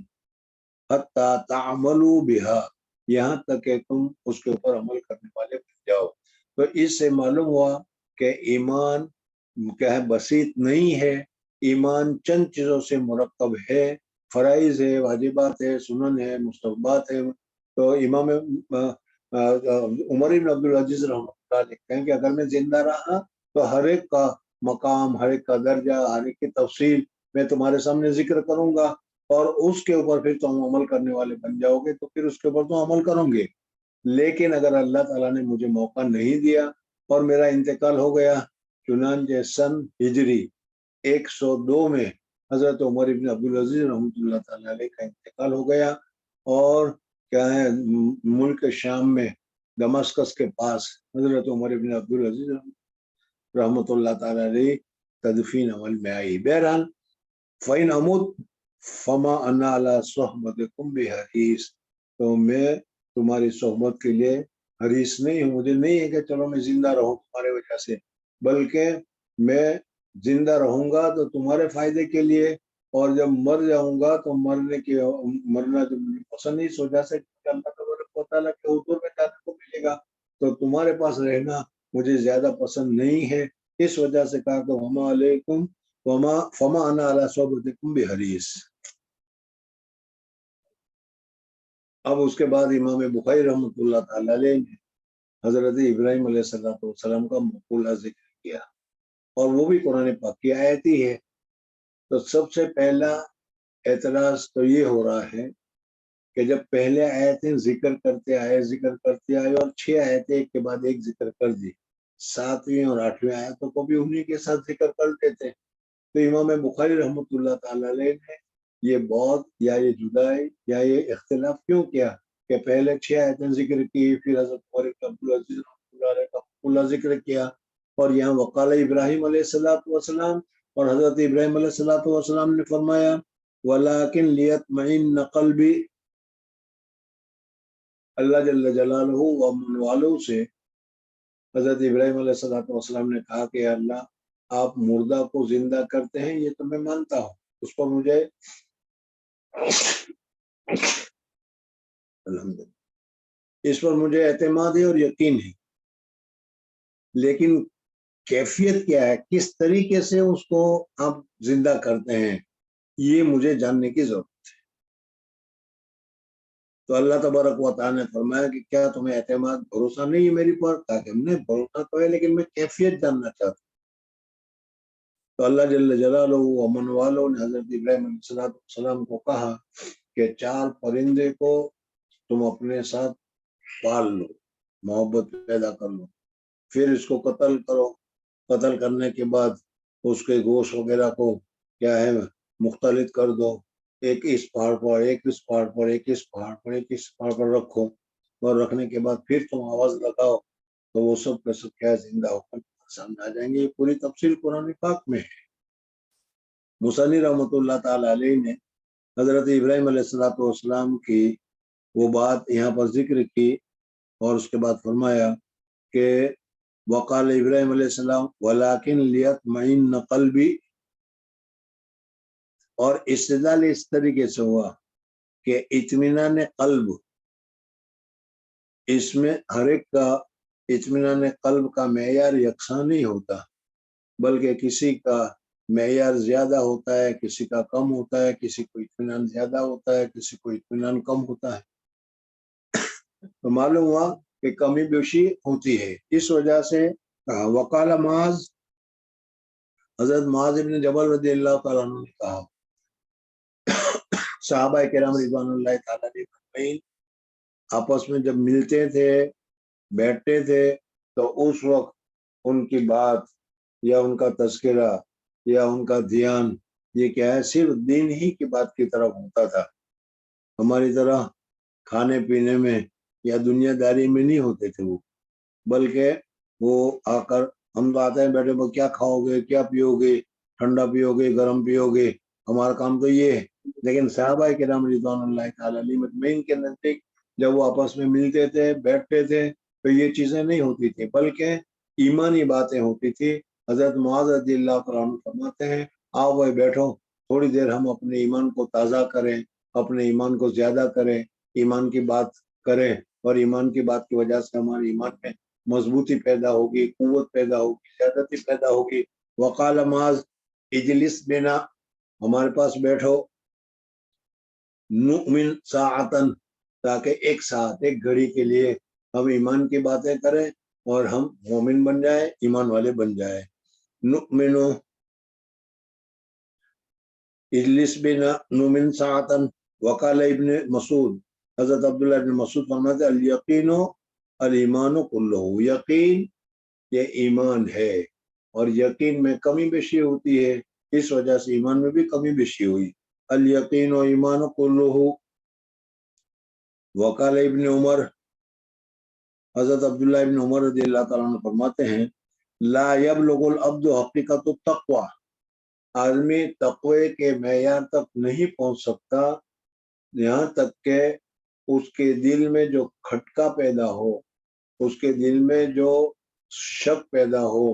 حَتَّى تَعْمَلُوا بِهَا، یہاں تک کہ تم اس کے اوپر عمل کرنے والے بن جاؤ۔ تو اس سے معلوم ہوا کہ ایمان کیا ہے، بسیط نہیں ہے، ایمان چند چیزوں سے مرکب ہے، فرائض ہے، واجبات ہے، سنن ہے، مستحبات ہے۔ تو امام عمر بن عبدالعزیز رحمۃ اللہ لکھتے ہیں کہ اگر میں زندہ رہا تو ہر ایک کا مقام، ہر ایک کا درجہ، ہر ایک کی تفصیل میں تمہارے سامنے ذکر کروں گا، اور اس کے اوپر پھر تم عمل کرنے والے بن جاؤ گے، تو پھر اس کے اوپر تم عمل کرو گے۔ لیکن اگر اللہ تعالیٰ نے مجھے موقع نہیں دیا اور میرا انتقال ہو گیا، چنانچہ سن ہجری 102 میں حضرت عمر ابن عبدالعزیز رحمۃ اللہ تعالیٰ علیہ کا انتقال ہو گیا، اور کیا ہے ملک شام میں دمشقس کے پاس حضرت عمر ابن عبدالعزیز رحمۃ اللہ تعالیٰ علیہ تدفین عمل میں آئی۔ بہرحال فَإِنْ أَمُتْ فَمَا أَنَا عَلَىٰ صُحْبَتِكُمْ بِحَرِيصٍ، تو میں تمہاری صحبت کے لیے حریص نہیں ہوں، مجھے نہیں ہے کہ چلو میں زندہ رہوں تمہارے وجہ سے، بلکہ میں زندہ رہوں گا تو تمہارے فائدے کے لیے، اور جب مر جاؤں گا تو مرنا جو مجھے پسند نہیں، سوچا سے اللہ تبارک و تعالیٰ کے حضور میں جانے کو ملے گا، تو تمہارے پاس رہنا مجھے زیادہ پسند نہیں ہے، اس وجہ سے کہا کہ وما علیکم فما انا علی صحبتکم بحریص۔ اب اس کے بعد امام بخاری رحمۃ اللہ تعالیٰ علیہ نے حضرت ابراہیم علیہ السلام کا مقولہ ذکر کیا، اور وہ بھی قرآن پاک کی آیت ہی ہے۔ تو سب سے پہلا اعتراض تو یہ ہو رہا ہے کہ جب پہلے آیتیں ذکر کرتے آئے اور 6 آیتیں ایک کے بعد ایک ذکر کر دی، 7ویں اور 8ویں آیتوں کو بھی انہی کے ساتھ ذکر کرتے تھے، تو امام بخاری رحمۃ اللہ تعالیٰ علیہ نے یہ بہت یا یہ جدائی یا یہ اختلاف کیوں کیا کہ پہلے 6 آیتیں ذکر کی، پھر حضرت عمر بن عبدالعزیز رحمۃ اللہ علیہ کا مقولہ ذکر کیا، اور یہاں وقال ابراہیم علیہ السلام، اور حضرت ابراہیم علیہ السلام نے فرمایا وَلَٰكِنْ لِيَطْمَئِنَّ قَلْبِي، اللہ جل جلالہ ومن والوں سے حضرت ابراہیم علیہ السلام نے کہا کہ اللہ آپ مردہ کو زندہ کرتے ہیں، یہ تو میں مانتا ہوں، اس پر مجھے اس پر مجھے اعتماد ہے اور یقین ہے، لیکن کیفیت کیا ہے، کس طریقے سے اس کو آپ زندہ کرتے ہیں، یہ مجھے جاننے کی ضرورت ہے۔ تو اللہ تبارک و تعالیٰ نے فرمایا کہ کیا تمہیں اعتماد بھروسہ نہیں ہے میری پر؟ کہا کہ ہم نے بھروسہ تو ہے، لیکن میں کیفیت جاننا چاہتا ہوں۔ تو اللہ جل جلالہ ومن والوں نے حضرت ابراہیم علیہ السلام کو کہا کہ 4 پرندے کو تم اپنے ساتھ پال لو، محبت پیدا کر لو، پھر اس کو قتل کرو، قتل کرنے کے بعد اس کے گوشت وغیرہ کو کیا ہے مختلط کر دو، ایک اس پہاڑ پر، ایک اس پہاڑ پر، ایک اس پہاڑ پر، ایک اس پہاڑ پر رکھو، اور رکھنے کے بعد پھر تم آواز لگاؤ تو وہ سب کا سب کیا زندہ ہو کر سامنے آ جائیں گے. یہ پوری تفصیل قرآن پاک میں ہے. مصنی رحمۃ اللہ تعالی علیہ نے حضرت ابراہیم علیہ السلام کی وہ بات یہاں پر ذکر کی اور اس کے بعد فرمایا کہ وقال ابراہیم علیہ السلام ولیکن لیطمئن قلبی، اور استدلال اس طریقے سے ہوا کہ اطمینان قلب، اس میں ہر ایک کا اطمینان قلب کا معیار یکساں نہیں ہوتا، بلکہ کسی کا معیار زیادہ ہوتا ہے، کسی کا کم ہوتا ہے، کسی کو اطمینان زیادہ ہوتا ہے، کسی کو اطمینان کم ہوتا ہے. تو معلوم ہوا کہ کمی بیشی ہوتی ہے. اس وجہ سے وقال معاذ، حضرت معاذ ابن جبل رضی اللہ تعالیٰ عنہ نے کہا، صحابہ کرام رضوان اللہ تعالیٰ علیہ آپس میں جب ملتے تھے بیٹھتے تھے تو اس وقت ان کی بات یا ان کا تذکرہ یا ان کا دھیان یہ کیا ہے، صرف دین ہی کی بات کی طرف ہوتا تھا. ہماری طرح کھانے پینے میں یا دنیا داری میں نہیں ہوتے تھے وہ، بلکہ وہ آ کر ہم تو آتے ہیں بیٹھے وہ کیا کھاؤ گے، کیا پیو گے، ٹھنڈا پیو گے، گرم پیو گے، ہمارا کام تو یہ ہے. لیکن صحابہ کرام رضوان اللہ تعالیٰ علیہ مجمعین کے نزدیک جب وہ آپس میں ملتے تھے بیٹھتے تھے تو یہ چیزیں نہیں ہوتی تھی، بلکہ ایمانی باتیں ہوتی تھی. حضرت معاذ رضی اللہ تعالیٰ عنہ فرماتے ہیں آؤ بھائی بیٹھو، تھوڑی دیر ہم اپنے ایمان کو تازہ کریں، اپنے ایمان کو زیادہ کریں، ایمان کی بات کریں، اور ایمان کی بات کی وجہ سے ہمارے ایمان میں مضبوطی پیدا ہوگی، قوت پیدا ہوگی، زیادتی پیدا ہوگی. وقال معاذ اجلس بنا، ہمارے پاس بیٹھو، نؤمن ساعتن، تاکہ ایک ساتھ ایک گھڑی کے لیے ہم ایمان کی باتیں کریں اور ہم مومن بن جائیں، ایمان والے بن جائیں. نؤمن اجلس بنا نؤمن ساعتن. وقال ابن مسعود، حضرت عبداللہ ابن مسعود فرماتے الیقین الایمان کلہ، یقین یہ ایمان ہے، اور یقین میں کمی بیشی ہوتی ہے، اس وجہ سے ایمان میں بھی کمی بیشی ہوئی. الیقین و ایمان کلہ. وقال ابن عمر، حضرت عبداللہ ابن عمر رضی اللہ تعالیٰ عنہ فرماتے ہیں لا یبلغ العبد حقیقت التقوی، آدمی تقوی کے معیار تک نہیں پہنچ سکتا یہاں تک کہ اس کے دل میں جو کھٹکا پیدا ہو، اس کے دل میں جو شک پیدا ہو،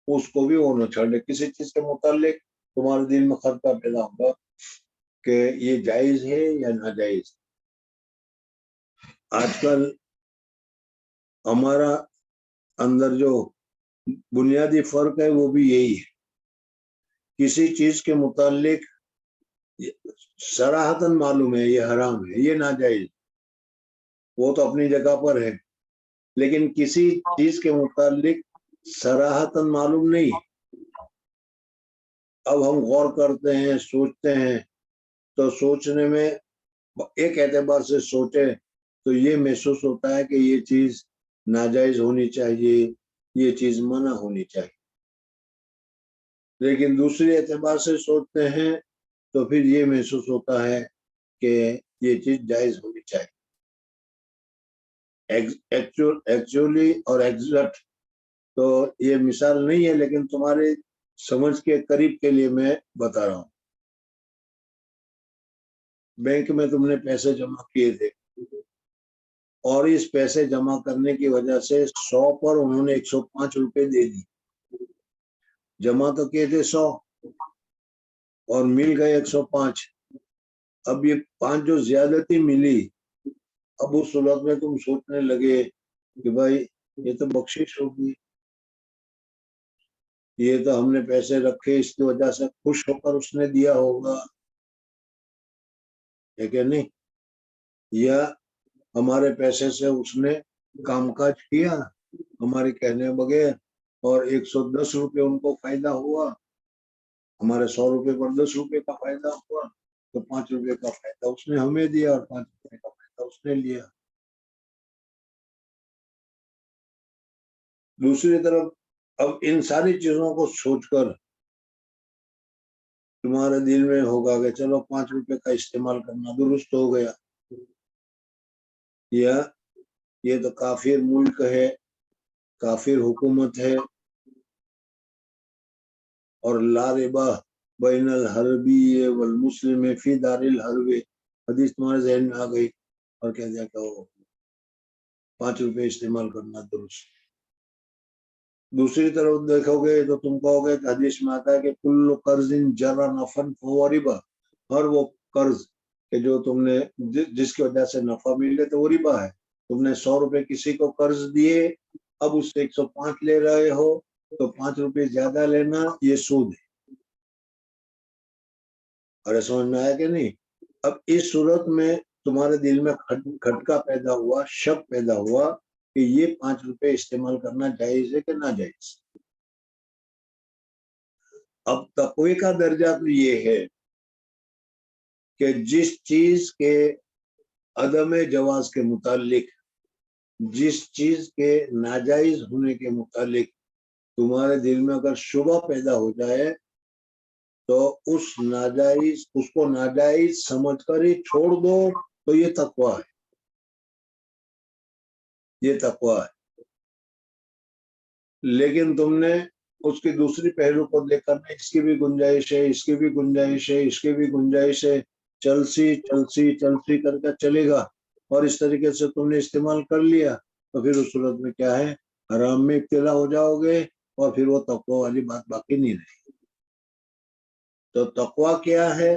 اس کو بھی وہ نہ چھوڑے. کسی چیز کے متعلق تمہارے دل میں کھٹکا پیدا ہوگا کہ یہ جائز ہے یا ناجائز. آج کل ہمارا اندر جو بنیادی فرق ہے وہ بھی یہی ہے، کسی چیز کے متعلق صراحتاً معلوم ہے یہ حرام ہے، یہ ناجائز، وہ تو اپنی جگہ پر ہے، لیکن کسی چیز کے متعلق صراحتاً معلوم نہیں. اب ہم غور کرتے ہیں، سوچتے ہیں، تو سوچنے میں ایک اعتبار سے سوچے تو یہ محسوس ہوتا ہے کہ یہ چیز ناجائز ہونی چاہیے، یہ چیز منع ہونی چاہیے. لیکن دوسری اعتبار سے سوچتے ہیں تو پھر یہ محسوس ہوتا ہے کہ یہ چیز جائز ہونی چاہیے. ایکچولی اور ایگزیکٹ تو یہ مثال نہیں ہے، لیکن تمہارے سمجھ کے قریب کے لیے میں بتا رہا ہوں. بینک میں تم نے پیسے جمع کیے تھے اور اس پیسے جمع کرنے کی وجہ سے 100 پر انہوں نے 105 روپے دے دی. جمع تو کیے تھے 100 اور مل گئے 105. اب یہ 5 جو زیادتی ملی، اب اس صورت میں تم سوچنے لگے کہ بھائی یہ تو بخشش ہوگی، یہ تو ہم نے پیسے رکھے اس کی وجہ سے خوش ہو کر اس نے دیا ہوگا، ہے کہ نہیں؟ یا ہمارے پیسے سے اس نے کام کاج کیا ہمارے کہنے بغیر اور 110 روپے ان کو فائدہ ہوا، ہمارے 100 روپے پر 10 روپے کا فائدہ ہوا، تو 5 روپے کا فائدہ اس نے ہمیں دیا اور 5 روپے کا فائدہ اس نے لیا. دوسری طرف اب ان ساری چیزوں کو سوچ کر تمہارے دل میں ہوگا کہ چلو 5 روپے کا استعمال کرنا درست ہو گیا، یا یہ تو کافر ملک ہے، کافر حکومت ہے، اور لا ربا بین الحربی والمسلم فی دار الحرب حدیث تمہارے ذہن میں آ گئی اور کہہ دیا کہ وہ 5 روپے استعمال کرنا درست. دوسری طرف دیکھو گے تو تم کہو گے کہ حدیث میں آتا ہے کہ کل قرض جرا نفع فہو ربا، ہر وہ قرض کہ جو تم نے جس کی وجہ سے نفع ملے تو وہ ربا ہے. تم نے 100 روپے کسی کو قرض دیے، اب اس سے 105 لے رہے ہو تو 5 روپے زیادہ لینا یہ سود ہے. اور سمجھ میں آیا کہ نہیں؟ اب اس صورت میں تمہارے دل میں کھٹکا پیدا ہوا، شک پیدا ہوا کہ یہ 5 روپے استعمال کرنا جائز ہے کہ ناجائز. اب تقوی کا درجہ تو یہ ہے کہ جس چیز کے عدم جواز کے متعلق، جس چیز کے ناجائز ہونے کے متعلق تمہارے دل میں اگر شبہ پیدا ہو جائے تو اس کو ناجائز سمجھ کر ہی چھوڑ دو، تو یہ تقویٰ ہے. یہ تقویٰ ہے. لیکن تم نے اس کی دوسری پہلو کو دیکھ کر اس کی بھی گنجائش ہے، اس کی بھی گنجائش ہے، اس کی بھی گنجائش ہے، چلسی کر کے چلے گا، اور اس طریقے سے تم نے استعمال کر لیا تو پھر اس صورت میں کیا ہے، حرام میں ابتلا ہو جاؤ گے اور پھر وہ تقویٰ والی بات باقی نہیں رہے. تو تقویٰ کیا ہے؟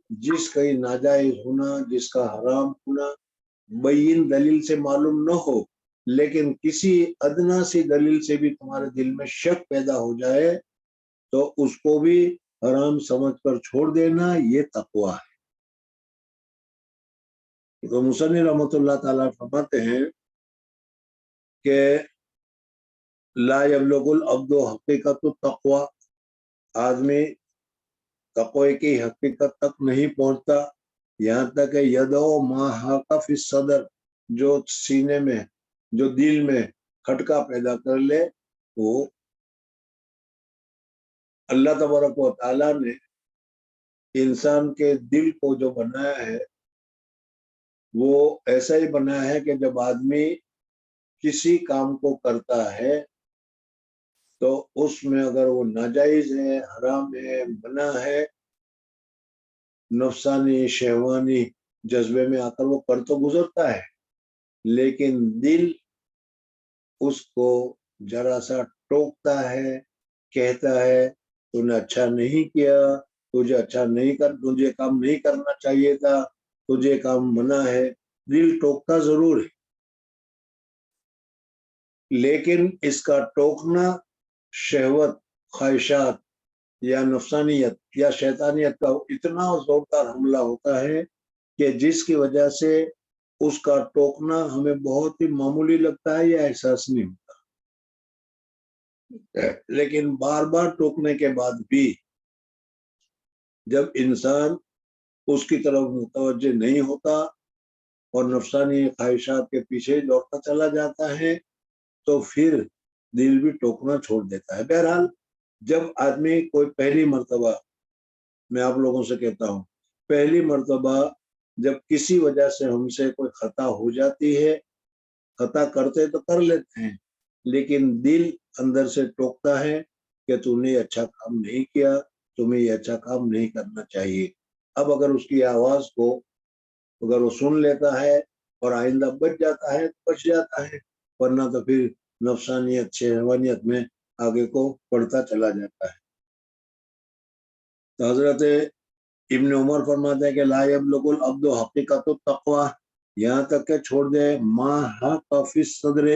جس کا ناجائز ہونا، جس کا حرام ہونا بین دلیل سے معلوم نہ ہو، لیکن کسی ادنا سی دلیل سے بھی تمہارے دل میں شک پیدا ہو جائے تو اس کو بھی حرام سمجھ کر چھوڑ دینا، یہ تقویٰ ہے. تو مصنف رحمۃ اللہ تعالیٰ فرماتے ہیں کہ لا یبلغ العبد حقیقت التقوی، آدمی تقوی کی حقیقت تک نہیں پہنچتا یہاں تک کہ یدعو ما حاق فی الصدر، جو سینے میں، جو دل میں کھٹکا پیدا کر لے. وہ اللہ تبارک و تعالیٰ نے انسان کے دل کو جو بنایا ہے وہ ایسا ہی بنایا ہے کہ جب آدمی کسی کام کو کرتا ہے تو اس میں اگر وہ ناجائز ہے، حرام ہے، منع ہے، نفسانی شہوانی جذبے میں آ کر وہ کر تو گزرتا ہے، لیکن دل اس کو ذرا سا ٹوکتا ہے، کہتا ہے تو نے اچھا نہیں کیا، تجھے کام نہیں کرنا چاہیے تھا، تجھے کام منع ہے. دل ٹوکتا ضرور ہے، لیکن اس کا ٹوکنا شہوت، خواہشات یا نفسانیت یا شیطانیت کا اتنا زوردار حملہ ہوتا ہے کہ جس کی وجہ سے اس کا ٹوکنا ہمیں بہت ہی معمولی لگتا ہے یا احساس نہیں ہوتا. لیکن بار بار ٹوکنے کے بعد بھی جب انسان اس کی طرف متوجہ نہیں ہوتا اور نفسانی خواہشات کے پیچھے دوڑتا چلا جاتا ہے تو پھر دل بھی ٹوکنا چھوڑ دیتا ہے. بہرحال جب آدمی کوئی پہلی مرتبہ، میں آپ لوگوں سے کہتا ہوں، پہلی مرتبہ جب کسی وجہ سے ہم سے کوئی خطا ہو جاتی ہے، خطا کرتے تو کر لیتے ہیں لیکن دل اندر سے ٹوکتا ہے کہ تم نے اچھا کام نہیں کیا، تمہیں یہ اچھا کام نہیں کرنا چاہیے. اب اگر اس کی آواز کو اگر وہ سن لیتا ہے اور آئندہ بچ جاتا ہے تو بچ جاتا ہے، ورنہ تو پھر نفسانیت شہوانیت میں آگے کو بڑھتا چلا جاتا ہے. تو حضرت ابن عمر فرماتے ہیں کہ لا یبلغ العبد حقیقت التقوی، یہاں تک کہ چھوڑ دے ما حاق فی الصدر،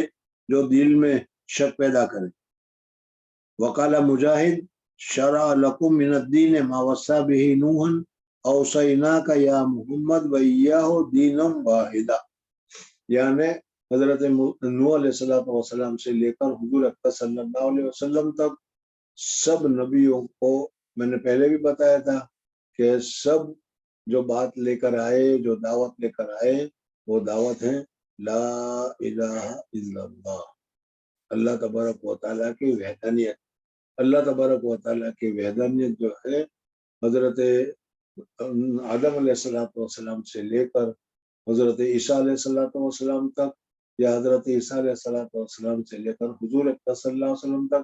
جو دل میں شک پیدا کرے. وقال مجاہد شرع لکم من الدین ما وصی بہ نوحا اوصیناک یا محمد وایاہ دینا واحدا، یعنی حضرت نوح علیہ السلام سے لے کر حضور اکرم صلی اللہ علیہ وسلم تک سب نبیوں کو میں نے پہلے بھی بتایا تھا کہ سب جو بات لے کر آئے، جو دعوت لے کر آئے، وہ دعوت ہے لا الہ الا اللہ، اللہ تبارک و تعالیٰ کی وحدانیت. اللہ تبارک و تعالیٰ کی وحدانیت جو ہے حضرت آدم علیہ السلام سے لے کر حضرت عیسیٰ علیہ السلام تک، یا حضرت عیسیٰ علیہ السلام سے لے کر حضور اکرم صلی اللہ علیہ وسلم تک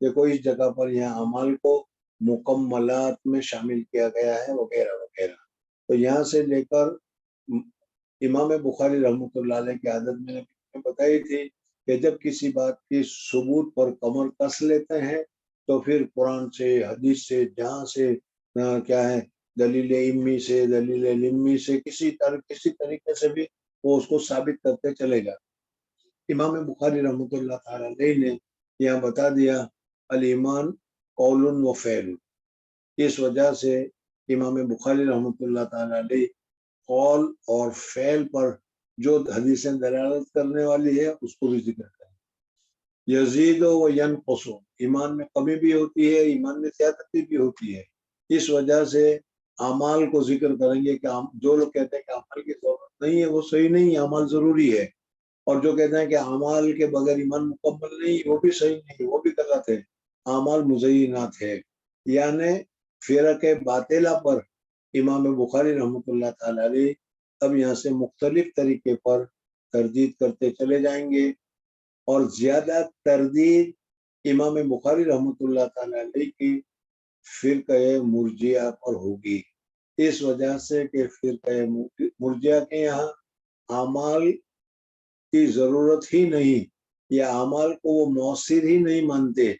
دیکھو اس جگہ پر یہاں اعمال کو مکملات میں شامل کیا گیا ہے وغیرہ وغیرہ. تو یہاں سے لے کر امام بخاری رحمۃ اللہ علیہ کی عادت میں نے بتائی تھی کہ جب کسی بات کی ثبوت پر کمر کس لیتے ہیں تو پھر قرآن سے حدیث سے جہاں سے کیا ہے دلیل امی سے دلیل لمی سے کسی طریقے سے بھی وہ اس کو ثابت کرتے چلے جاتے. امام بخاری رحمۃ اللہ تعالی علیہ نے یہاں بتا دیا الایمان قول و فعل. اس وجہ سے امام بخاری رحمۃ اللہ تعالی علیہ قول اور فعل پر جو حدیثیں دلالت کرنے والی ہے اس کو بھی ذکر کریں. یزید و ینقص، ایمان میں کمی بھی ہوتی ہے، ایمان میں زیادتی بھی ہوتی ہے. اس وجہ سے اعمال کو ذکر کریں گے کہ جو لوگ کہتے ہیں کہ اعمال کی ضرورت نہیں ہے وہ صحیح نہیں ہے، اعمال ضروری ہے. اور جو کہتے ہیں کہ اعمال کے بغیر ایمان مکمل نہیں وہ بھی صحیح نہیں، وہ بھی غلط ہے. اعمال مزینات ہے. یعنی فرق باطلہ پر امام بخاری رحمۃ اللہ تعالی علیہ اب یہاں سے مختلف طریقے پر تردید کرتے چلے جائیں گے. اور زیادہ تردید امام بخاری رحمۃ اللہ تعالی علیہ کی فرقہ مرجیہ پر ہوگی، اس وجہ سے کہ فرقہ مرجیہ کے یہاں اعمال کی ضرورت ہی نہیں یا اعمال کو وہ مؤثر ہی نہیں مانتے.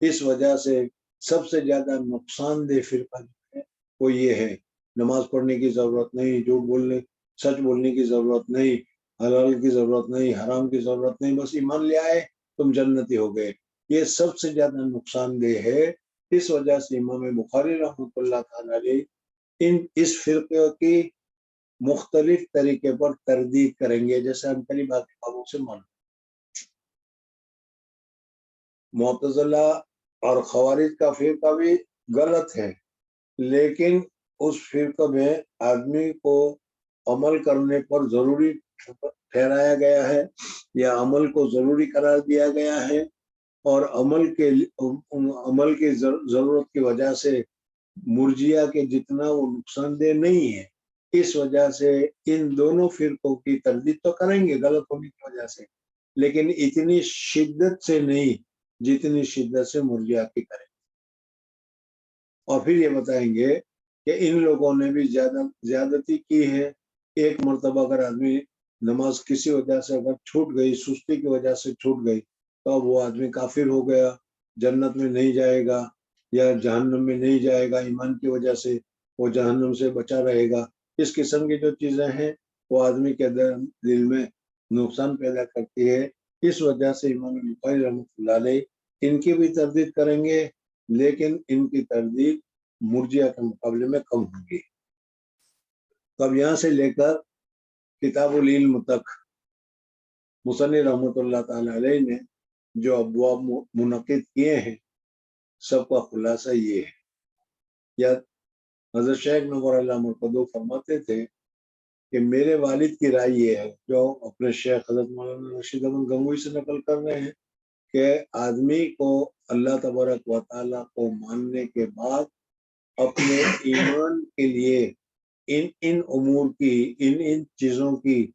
اس وجہ سے سب سے زیادہ نقصان دہ فرقہ جو ہے وہ یہ ہے، نماز پڑھنے کی ضرورت نہیں، جھوٹ بولنے سچ بولنے کی ضرورت نہیں، حلال کی ضرورت نہیں، حرام کی ضرورت نہیں، بس ایمان لے آئے تم جنتی ہو گئے. یہ سب سے زیادہ نقصان دہ ہے. اس وجہ سے امام بخاری رحمۃ اللہ تعالی علیہ اس فرقے کی مختلف طریقے پر تردید کریں گے، جیسے ہم پہلی بات کتابوں سے معلوم. معتزلہ اور خوارج کا فرقہ بھی غلط ہے، لیکن اس فرقہ میں آدمی کو عمل کرنے پر ضروری ٹھہرایا گیا ہے یا عمل کو ضروری قرار دیا گیا ہے، اور عمل کی ضرورت کی وجہ سے مرجیہ کے جتنا وہ نقصان دہ نہیں ہے. اس وجہ سے ان دونوں فرقوں کی تردید تو کریں گے غلط ہونے کی وجہ سے، لیکن اتنی شدت سے نہیں جتنی شدت سے مرجیہ کی کریں. اور پھر یہ بتائیں گے کہ ان لوگوں نے بھی زیادتی کی ہے. ایک مرتبہ اگر آدمی نماز کسی وجہ سے اگر چھوٹ گئی، سستی کی وجہ سے چھوٹ گئی، تو وہ آدمی کافر ہو گیا، جنت میں نہیں جائے گا یا جہنم میں نہیں جائے گا. ایمان کی وجہ سے وہ جہنم سے بچا رہے گا. اس قسم کی جو چیزیں ہیں وہ آدمی کے دل میں نقصان پیدا کرتی ہے. اس وجہ سے امام بخاری رحمۃ اللہ علیہ ان کی بھی تردید کریں گے، لیکن ان کی تردید مرجیہ کے مقابلے میں کم ہوگی. تب یہاں سے لے کر کتاب العلم تک مصنف رحمۃ اللہ تعالی علیہ نے جو ابواب منعقد کیے ہیں سب کا خلاصہ یہ ہے. یا حضرت شیخ نور اللہ مرقدو فرماتے تھے کہ میرے والد کی رائے یہ ہے، جو اپنے شیخ حضرت مولانا رشید احمد گنگوئی سے نقل کر رہے ہیں، کہ آدمی کو اللہ تبارک و تعالیٰ کو ماننے کے بعد اپنے ایمان کے لیے ان امور کی ان چیزوں کی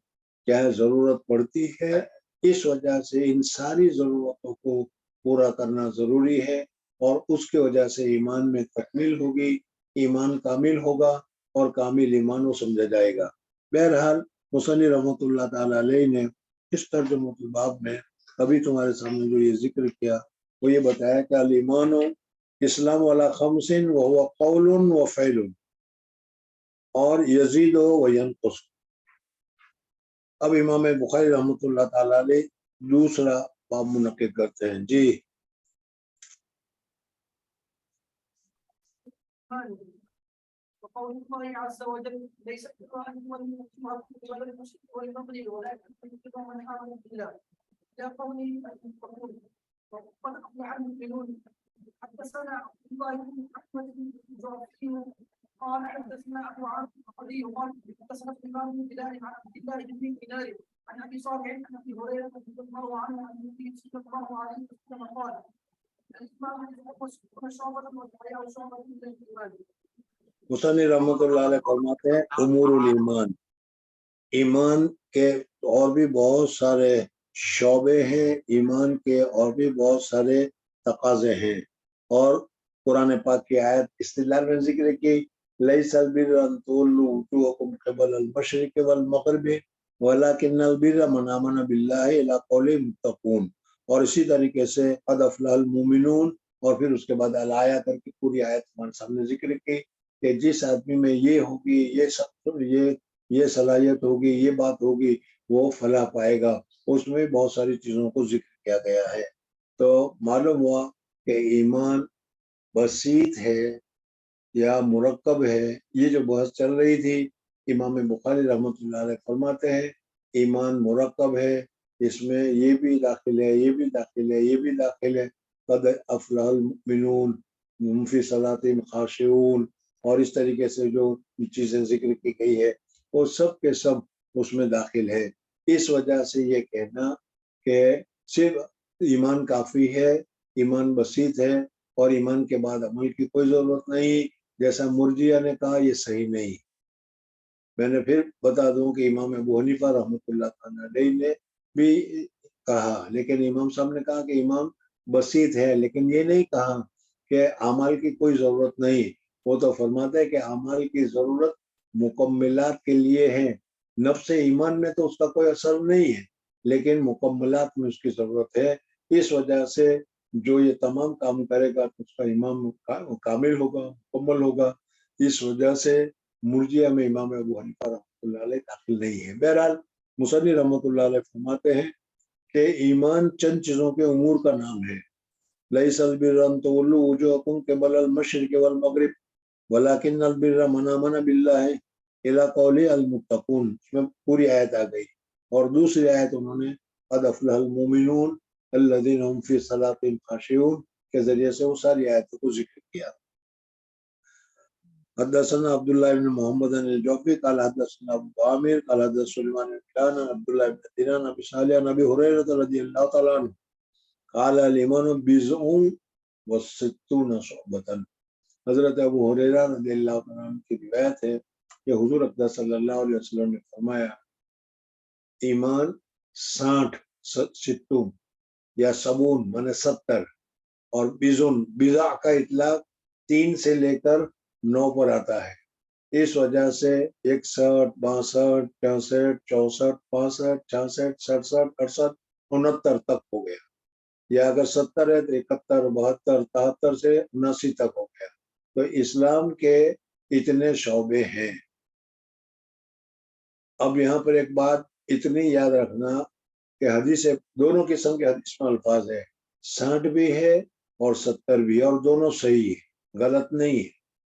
کیا ضرورت پڑتی ہے. اس وجہ سے ان ساری ضرورتوں کو پورا کرنا ضروری ہے، اور اس کی وجہ سے ایمان میں تکمیل ہوگی، ایمان کامل ہوگا اور کامل ایمان کو سمجھا جائے گا. بہرحال مصنف رحمۃ اللہ تعالی علیہ نے اس ترجمہ الباب میں ابھی تمہارے سامنے جو یہ ذکر کیا وہ یہ بتایا کہ الایمان اسلام والا خمسن وهو قول و فعل اور یزید و ینقص. اب امام بخاری رحمۃ اللہ تعالی علیہ دوسرا باب منعقد کرتے ہیں. جی وقول الله عز وجل ليس القرآن ولا المشرك والمغرب ولكن من آمن بالله إلى قوله المتقون وقد أفلح المؤمنون. حدثنا عبد الله بن أحمد بن الزرقي قال حدثنا أبو عمرو القضي قال حدثنا الإمام بن بلال عن عبد الله بن دينار عن أبي صالح عن أبي هريرة رضي الله عنه عن النبي صلى الله عليه وسلم قال الإيمان يخلص شعبة والحياة شعبة من الإيمان. مصنف رحمۃ اللہ علیہ فرماتے ہیں امور الایمان، ایمان کے اور بھی بہت سارے شعبے ہیں، ایمان کے اور بھی بہت سارے تقاضے ہیں۔ اور قرآن پاک کی آیت استدلال میں ذکر کی لیس البر ان تولوا وجوهکم قبل المشرق والمغرب ولکن البر من آمن باللہ الی قول متقون، اور اسی طریقے سے قد افلح المؤمنون، اور پھر اس کے بعد الآیہ کر کے پوری آیت ہمارے سامنے ذکر کی کہ جس آدمی میں یہ ہوگی، یہ صلاحیت ہوگی، یہ بات ہوگی، وہ فلاح پائے گا۔ اس میں بہت ساری چیزوں کو ذکر کیا گیا ہے۔ تو معلوم ہوا کہ ایمان بسیط ہے یا مرکب ہے۔ یہ جو بحث چل رہی تھی، امام بخاری رحمۃ اللہ علیہ فرماتے ہیں ایمان مرکب ہے، اس میں یہ بھی داخل ہے، یہ بھی داخل ہے، یہ بھی داخل ہے۔ قد افلح المؤمنون هم فی صلاتهم خاشعون، اور اس طریقے سے جو چیزیں ذکر کی گئی ہے وہ سب کے سب اس میں داخل ہے۔ اس وجہ سے یہ کہنا کہ صرف ایمان کافی ہے، ایمان بسیط ہے اور ایمان کے بعد عمل کی کوئی ضرورت نہیں، جیسا مرجیہ نے کہا، یہ صحیح نہیں۔ میں نے پھر بتا دوں کہ امام ابو حنیفہ رحمۃ اللہ علیہ نے بھی کہا، لیکن امام صاحب نے کہا کہ ایمان بسیط ہے، لیکن یہ نہیں کہا کہ اعمال کی کوئی ضرورت نہیں۔ وہ تو فرماتے ہیں کہ اعمال کی ضرورت مکملات کے لیے ہے، نفس ایمان میں تو اس کا کوئی اثر نہیں ہے، لیکن مکملات میں اس کی ضرورت ہے۔ اس وجہ سے جو یہ تمام کام کرے گا تو اس کا ایمان کامل ہوگا، مکمل ہوگا۔ اس وجہ سے مرجیہ میں امام ابو حنیفہ رحمۃ اللہ علیہ داخل نہیں ہے۔ بہرحال مصنف رحمۃ اللہ علیہ فرماتے ہیں کہ ایمان چند چیزوں کے امور کا نام ہے۔ لیس البر ان تولوا وجوهکم قبل المشرق والمغرب ولکن البر من آمن باللہ الی قول المتقون، اس میں پوری آیت آ گئی۔ اور دوسری آیت انہوں نے قد افلح المؤمنون الذین هم فی صلاتهم خاشعون کے ذریعے سے وہ ساری آیتوں کو ذکر کیا۔ حدثنا عبداللہ بن محمد الجوفی قال حدثنا ابو عامر قال حدثنا سلیمان بن بلال عبداللہ بن دینان ابی صالح نبی ہریرہ رضی اللہ تعالی عنہ قال الایمان بضع وستون شعبۃ۔ حضرت ابو ہریرہ رضی اللہ تعالی عنہ کی روایت ہے کہ حضور اقدس صلی اللہ علیہ وسلم نے فرمایا ایمان 60 یا 70 مانے 70، اور بضع کا اطلاق 3 سے لے کر 9 پر آتا ہے۔ اس وجہ سے 61 62 63 64 65 66 67 68 69 تک ہو گیا، یا اگر 70 ہے تو 71 72 73 سے 79 تک ہو گیا۔ تو اسلام کے اتنے شعبے ہیں۔ اب یہاں پر ایک بات اتنی یاد رکھنا کہ حدیث دونوں قسم کے حدیث میں الفاظ ہے، 60 بھی ہے اور 70 بھی ہے، اور دونوں صحیح ہے، غلط نہیں ہے۔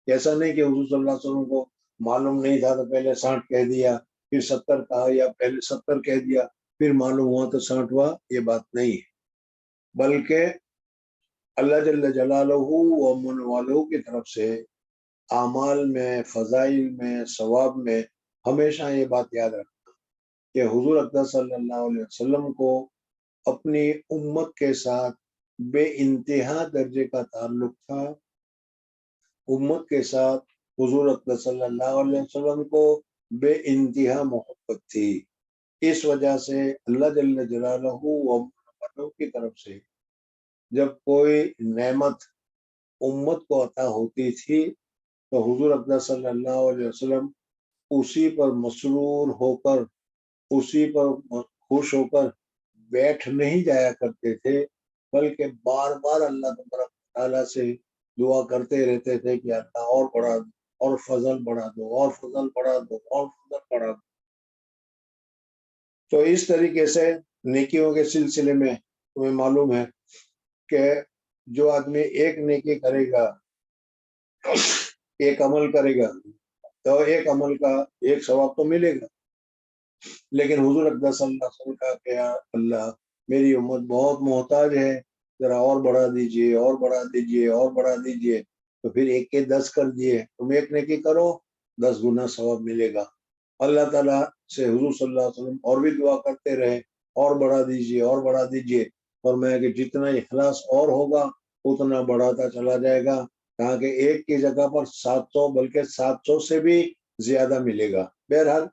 ایسا نہیں کہ حضور صلی اللہ علیہ وسلم کو معلوم نہیں تھا تو پہلے 60 کہہ دیا، پھر 70 کہا، یا پہلے 70 کہہ دیا پھر معلوم ہوا تو 60 ہوا، یہ بات نہیں ہے۔ بلکہ اللہ جل جلالہ و من والہ کی طرف سے اعمال میں، فضائل میں، ثواب میں ہمیشہ یہ بات یاد رکھنا کہ حضور اقدس صلی اللہ علیہ وسلم کو اپنی امت کے ساتھ بے انتہا درجے کا تعلق تھا۔ امت کے ساتھ حضور اقدس صلی اللہ علیہ وسلم کو بے انتہا محبت تھی۔ اس وجہ سے اللہ جل جلالہ و من کی طرف سے جب کوئی نعمت امت کو عطا ہوتی تھی تو حضور اقدس صلی اللہ علیہ وسلم اسی پر مسرور ہو کر، اسی پر خوش ہو کر بیٹھ نہیں جایا کرتے تھے، بلکہ بار بار اللہ تبارک و تعالیٰ سے دعا کرتے رہتے تھے کہ اللہ اور بڑھا دو، اور فضل بڑھا دو، اور فضل بڑھا دو، اور فضل بڑھا دو۔ تو اس طریقے سے نیکیوں کے سلسلے میں تمہیں معلوم ہے کہ جو آدمی ایک نیکی کرے گا، ایک عمل کرے گا تو ایک عمل کا ایک ثواب تو ملے گا، لیکن حضور اقدس صلی اللہ علیہ وسلم کا کہ اللہ میری امت بہت محتاج ہے، ذرا اور بڑھا دیجئے، اور بڑھا دیجئے، اور بڑھا دیجئے، تو پھر 1 کے 10 کر دیے۔ تم ایک نیکی کرو 10 گنا ثواب ملے گا۔ اللہ تعالیٰ سے حضور صلی اللہ علیہ وسلم اور بھی دعا کرتے رہے، اور بڑھا دیجئے، اور بڑھا دیجئے، اور میں کہ جتنا اخلاص اور ہوگا اتنا بڑھاتا چلا جائے گا، کہا کہ 1 کی جگہ پر 700 بلکہ 700 سے بھی زیادہ ملے گا۔ بہرحال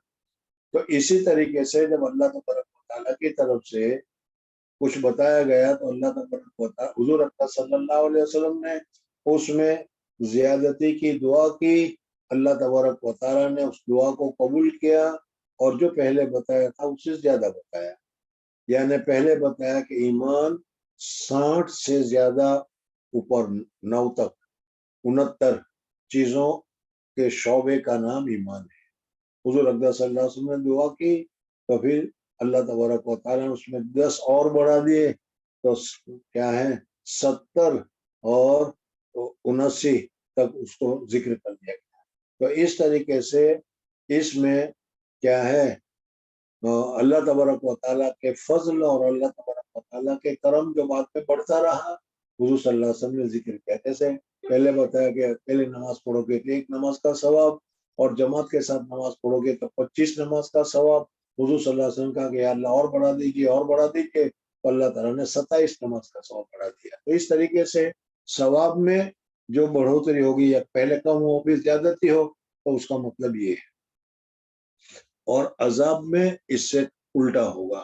تو اسی طریقے سے جب اللہ تبارک و تعالیٰ کی طرف سے کچھ بتایا گیا تو اللہ تبارک و تعالی حضور اکرم صلی اللہ علیہ وسلم نے اس میں زیادتی کی دعا کی، اللہ تبارک و تعالیٰ نے اس دعا کو قبول کیا اور جو پہلے بتایا تھا اس سے زیادہ بتایا، یعنی پہلے بتایا کہ ایمان 60 سے زیادہ اوپر 9 تک 69 چیزوں کے شعبے کا نام ایمان ہے۔ حضور اکرم صلی اللہ علیہ وسلم نے دعا کی تو پھر اللہ تبارک و تعالیٰ نے اس میں 10 اور بڑھا دیے تو کیا ہے 70 اور 79 تک اس کو ذکر کر دیا گیا۔ تو اس طریقے سے اس میں کیا ہے اللہ تبارک و تعالیٰ کے فضل اور اللہ تبارک و تعالیٰ کے کرم جو بعد میں بڑھتا رہا، حضور صلی اللہ علیہ وسلم نے ذکر کیا۔ جیسے پہلے بتایا کہ پہلے نماز پڑھو گے تو 1 نماز کا ثواب، اور جماعت کے ساتھ نماز پڑھو گے تو 25 نماز کا ثواب۔ حضور صلی اللہ علیہ وسلم کہا کہ یا اللہ اور بڑھا دیجیے اور بڑھا دیجیے، تو اللہ تعالیٰ نے 27 نماز کا ثواب بڑھا دیا۔ تو اس طریقے سے ثواب میں جو بڑھوتری ہوگی یا پہلے کم ہو پھر زیادتی ہو تو اس کا مطلب یہ ہے، اور عذاب میں اس سے الٹا ہوگا،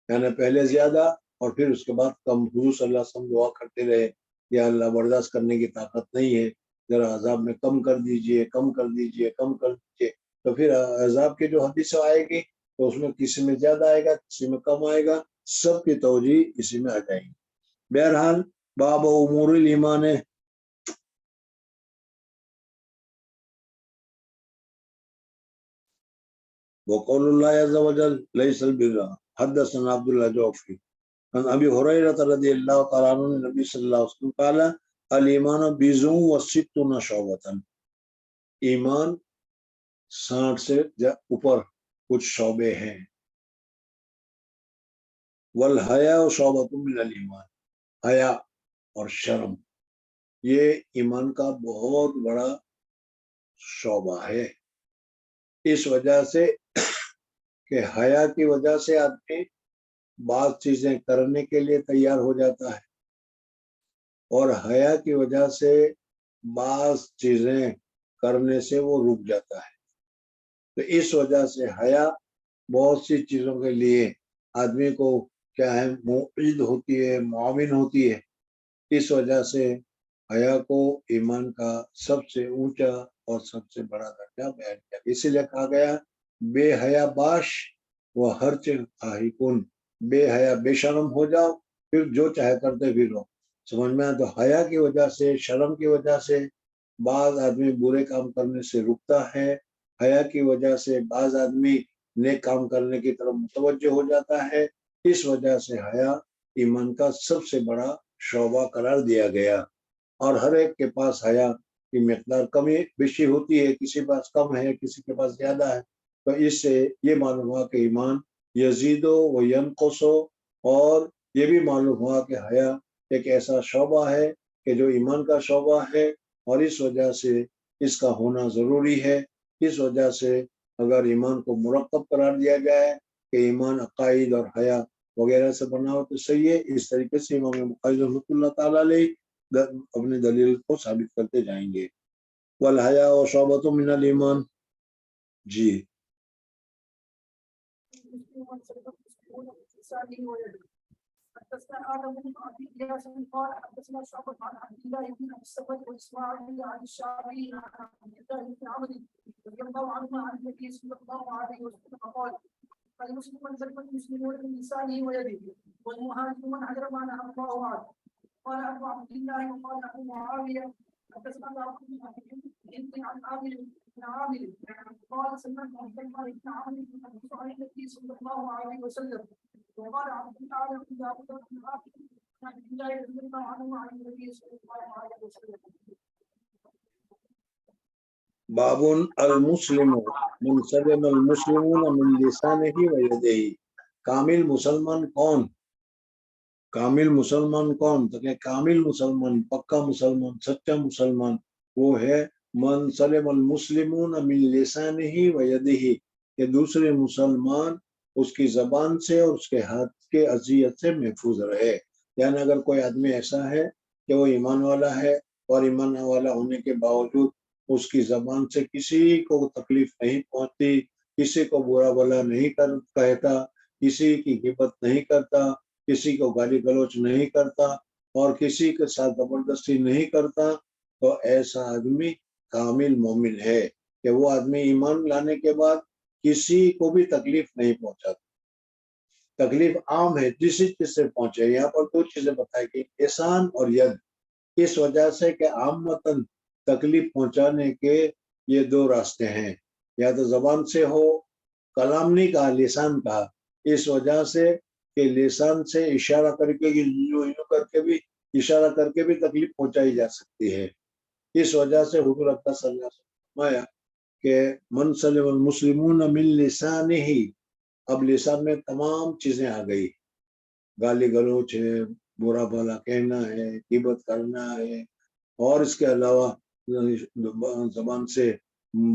یعنی پہلے زیادہ اور پھر اس کے بعد کم۔ حضور صلی اللہ علیہ وسلم دعا کرتے رہے یا اللہ برداشت کرنے کی طاقت نہیں ہے، ذرا عذاب میں کم کر دیجئے کم کر دیجئے کم کر دیجئے، تو پھر عذاب کی جو حدیث آئے گی تو اس میں کسی میں زیادہ آئے گا کسی میں کم آئے گا، سب کی توجیہ اسی میں آ جائے گی۔ بہرحال باب امور الایمان ہے۔ وقول اللہ عز وجل لیس البر حدثنا عبد الله جوفی عن ابی ہریرہ رضی اللہ تعالیٰ عنہ نبی صلی اللہ علیہ وسلم قال الایمان بضع وستون شعبۃ، ایمان 60 سے اوپر کچھ شعبے ہیں۔ والحیاء شعبۃ من الایمان، حیا اور شرم یہ ایمان کا بہت بڑا شعبہ ہے، اس وجہ سے کہ حیا کی وجہ سے آدمی بعض چیزیں کرنے کے لیے تیار ہو جاتا ہے، اور حیا کی وجہ سے بعض چیزیں کرنے سے وہ رک جاتا ہے۔ تو اس وجہ سے حیا بہت سی چیزوں کے لیے آدمی کو کیا ہے معید ہوتی ہے، معاون ہوتی ہے۔ اس وجہ سے حیا کو ایمان کا سب سے اونچا اور سب سے بڑا درجہ بیان کیا، اسی لیے کہا گیا بے حیا باش وہ ہر چیز خواہی کن، بے حیا بے شرم ہو جاؤ پھر جو چاہے کرتے پھرو۔ سمجھ میں آئے؟ تو حیا کی وجہ سے شرم کی وجہ سے بعض آدمی برے کام کرنے سے رکتا ہے، حیا کی وجہ سے بعض آدمی نیک کام کرنے کی طرف متوجہ ہو جاتا ہے۔ اس وجہ سے حیا ایمان کا سب سے بڑا شعبہ قرار دیا گیا، اور ہر ایک کے پاس حیا کی مقدار کمی بیشی ہوتی ہے، کسی پاس کم ہے کسی کے پاس زیادہ ہے۔ تو اس سے یہ معلوم ہوا کہ ایمان یزید و ینقص، اور یہ بھی معلوم ہوا کہ حیا ایک ایسا شعبہ ہے کہ جو ایمان کا شعبہ ہے، اور اس وجہ سے اس کا ہونا ضروری ہے۔ اس وجہ سے اگر ایمان کو مرکب قرار دیا جائے کہ ایمان عقائد اور حیا وغیرہ سے بنا ہو تو صحیح ہے۔ اس طریقے سے امام بخاری رحمۃ اللہ تعالیٰ علیہ اپنی دلیل کو ثابت کرتے جائیں گے۔ والحیا شعبۃ من الایمان، جی حدثنا آدم بن أبي إياس قال حدثنا شعبة عن عبد الله بن أبي السبت وإسماعيل عن الشعبي عن عبد الله بن عمرو رضي الله عنهما عن النبي صلى الله عليه وسلم قال المسلم من سلم المسلمون من لسانه ويده والمهاجر من هجر ما نهى الله عنه. قال أبو عبد الله وقال أبو معاوية حدثنا الله بن عن عامر بن عامر قال سمعت عبد الله بن عامر عن النبي صلى الله عليه وسلم وقال عبد الله بن داود بن عاصم عن عبد الله رضي الله عنه عن النبي صلى الله عليه وسلم. باب المسلم من سلم المسلمون من لسانه و یدہ، کامل مسلمان کون؟ کامل مسلمان کون؟ تو کہ کامل مسلمان، پکا مسلمان، سچا مسلمان وہ ہے من سلم المسلمون من لسانه و یدہ، کہ دوسرے مسلمان اس کی زبان سے اور اس کے ہاتھ کے اذیت سے محفوظ رہے۔ یعنی اگر کوئی آدمی ایسا ہے کہ وہ ایمان والا ہے اور ایمان والا ہونے کے باوجود اس کی زبان سے کسی کو تکلیف نہیں پہنچتی، کسی کو برا بھلا نہیں کہتا، کسی کی غیبت نہیں کرتا، کسی کو گالی گلوچ نہیں کرتا اور کسی کے ساتھ زبردستی نہیں کرتا، تو ایسا آدمی کامل مومن ہے کہ وہ آدمی ایمان لانے کے بعد کسی کو بھی تکلیف نہیں پہنچاتا۔ تکلیف عام ہے جس چیز سے پہنچے۔ یہاں پر دو چیزیں بتائی گئی، لسان اور ید، اس وجہ سے کہ عامتاً تکلیف پہنچانے کے یہ دو راستے ہیں، یا تو زبان سے ہو، کلام نہیں کہا لسان کہا، اس وجہ سے کہ لسان سے اشارہ کر کے یوں کر کے بھی اشارہ کر کے بھی تکلیف پہنچائی جا سکتی ہے۔ اس وجہ سے حضور اکرم صلی اللہ علیہ وسلم نے فرمایا کہ من سلم المسلمون من لسانہ، اب لسان میں تمام چیزیں آ گئی، گالی گلوچ ہے، برا بھلا کہنا ہے، غیبت کرنا ہے، اور اس کے علاوہ زبان سے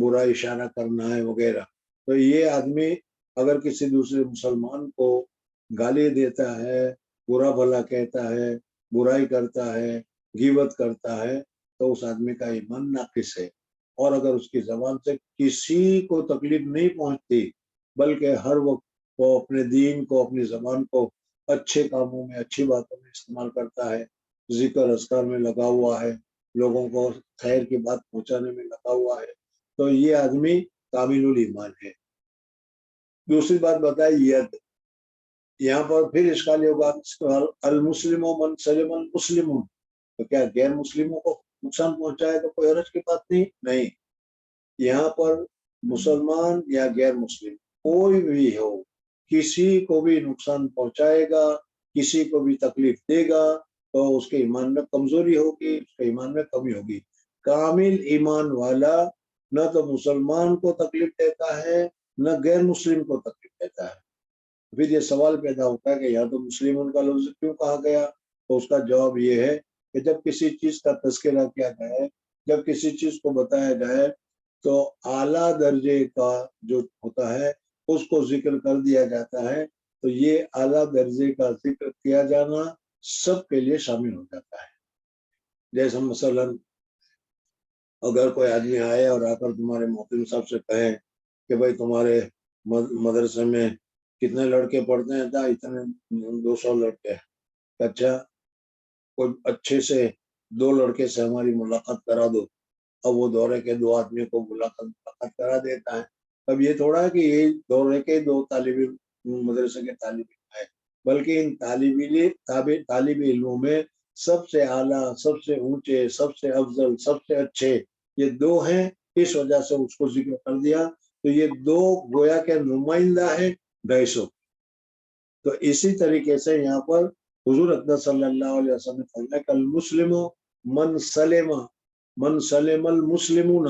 برا اشارہ کرنا ہے وغیرہ۔ تو یہ آدمی اگر کسی دوسرے مسلمان کو گالی دیتا ہے، برا بھلا کہتا ہے، برائی کرتا ہے، غیبت کرتا ہے، تو اس آدمی کا ایمان ناقص ہے۔ اور اگر اس کی زبان سے کسی کو تکلیف نہیں پہنچتی بلکہ ہر وقت وہ اپنے دین کو، اپنی زبان کو اچھے کاموں میں، اچھی باتوں میں استعمال کرتا ہے، ذکر اذکار میں لگا ہوا ہے، لوگوں کو خیر کی بات پہنچانے میں لگا ہوا ہے، تو یہ آدمی کامل الایمان ہے۔ دوسری بات بتائی ید، یہاں پر پھر اشکال ہوگا، المسلم من سلم المسلمون، تو کیا غیر مسلموں کو نقصان پہنچائے تو کوئی حرج کی بات نہیں۔ یہاں پر مسلمان یا غیر مسلم کوئی بھی ہو، کسی کو بھی نقصان پہنچائے گا، کسی کو بھی تکلیف دے گا، تو اس کے ایمان میں کمزوری ہوگی، اس کے ایمان میں کمی ہوگی۔ کامل ایمان والا نہ تو مسلمان کو تکلیف دیتا ہے نہ غیر مسلم کو تکلیف دیتا ہے۔ پھر یہ سوال پیدا ہوتا ہے کہ یا تو مسلمون کا لفظ کیوں کہا گیا؟ تو اس کا جواب یہ ہے کہ جب کسی چیز کا تذکرہ کیا جائے، جب کسی چیز کو بتایا جائے، تو اعلیٰ درجے کا جو ہوتا ہے اس کو ذکر کر دیا جاتا ہے، تو یہ اعلیٰ درجے کا ذکر کیا جانا سب کے لیے شامل ہو جاتا ہے۔ جیسے مثلا اگر کوئی آدمی آئے اور آ کر تمہارے محترم صاحب سے کہیں کہ بھائی تمہارے مدرسے میں کتنے لڑکے پڑھتے ہیں؟ تھا اتنے 200 لڑکے۔ اچھا، کوئی اچھے سے 2 لڑکے سے ہماری ملاقات کرا دو۔ اب وہ دورے کے 2 آدمیوں کو ملاقات کرا دیتا ہے۔ اب یہ تھوڑا ہے کہ یہ دورے کے 2 مدرسے کے طالب علم ہیں، بلکہ ان طالب علموں میں سب سے اعلیٰ، سب سے اونچے، سب سے افضل، سب سے اچھے یہ 2 ہیں، اس وجہ سے اس کو ذکر کر دیا۔ تو یہ 2 گویا کے نمائندہ ہے 250۔ تو اسی طریقے سے یہاں پر حضور اکرم صلی اللہ علیہ وسلم نے فرمایا کہ المسلم من سلم المسلمون،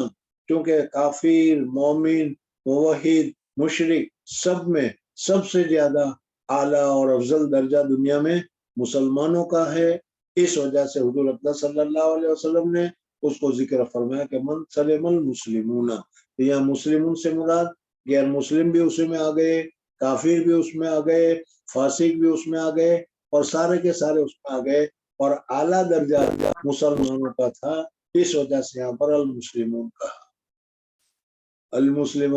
کیونکہ کافر، مومن، موحد، مشرک سب میں سب سے زیادہ اعلیٰ اور افضل درجہ دنیا میں مسلمانوں کا ہے۔ اس وجہ سے حضور اکرم صلی اللہ علیہ وسلم نے اس کو ذکر فرمایا کہ من سلم المسلمون، یہاں مسلمون سے مراد غیر مسلم بھی اسی میں آ گئے، کافر بھی اس میں آ گئے، فاسق بھی اس میں آ گئے، اور سارے کے سارے اس میں آ گئے، اور اعلیٰ درجہ مسلمانوں کا تھا، اس وجہ سے یہاں پر المسلمون کہا۔ المسلم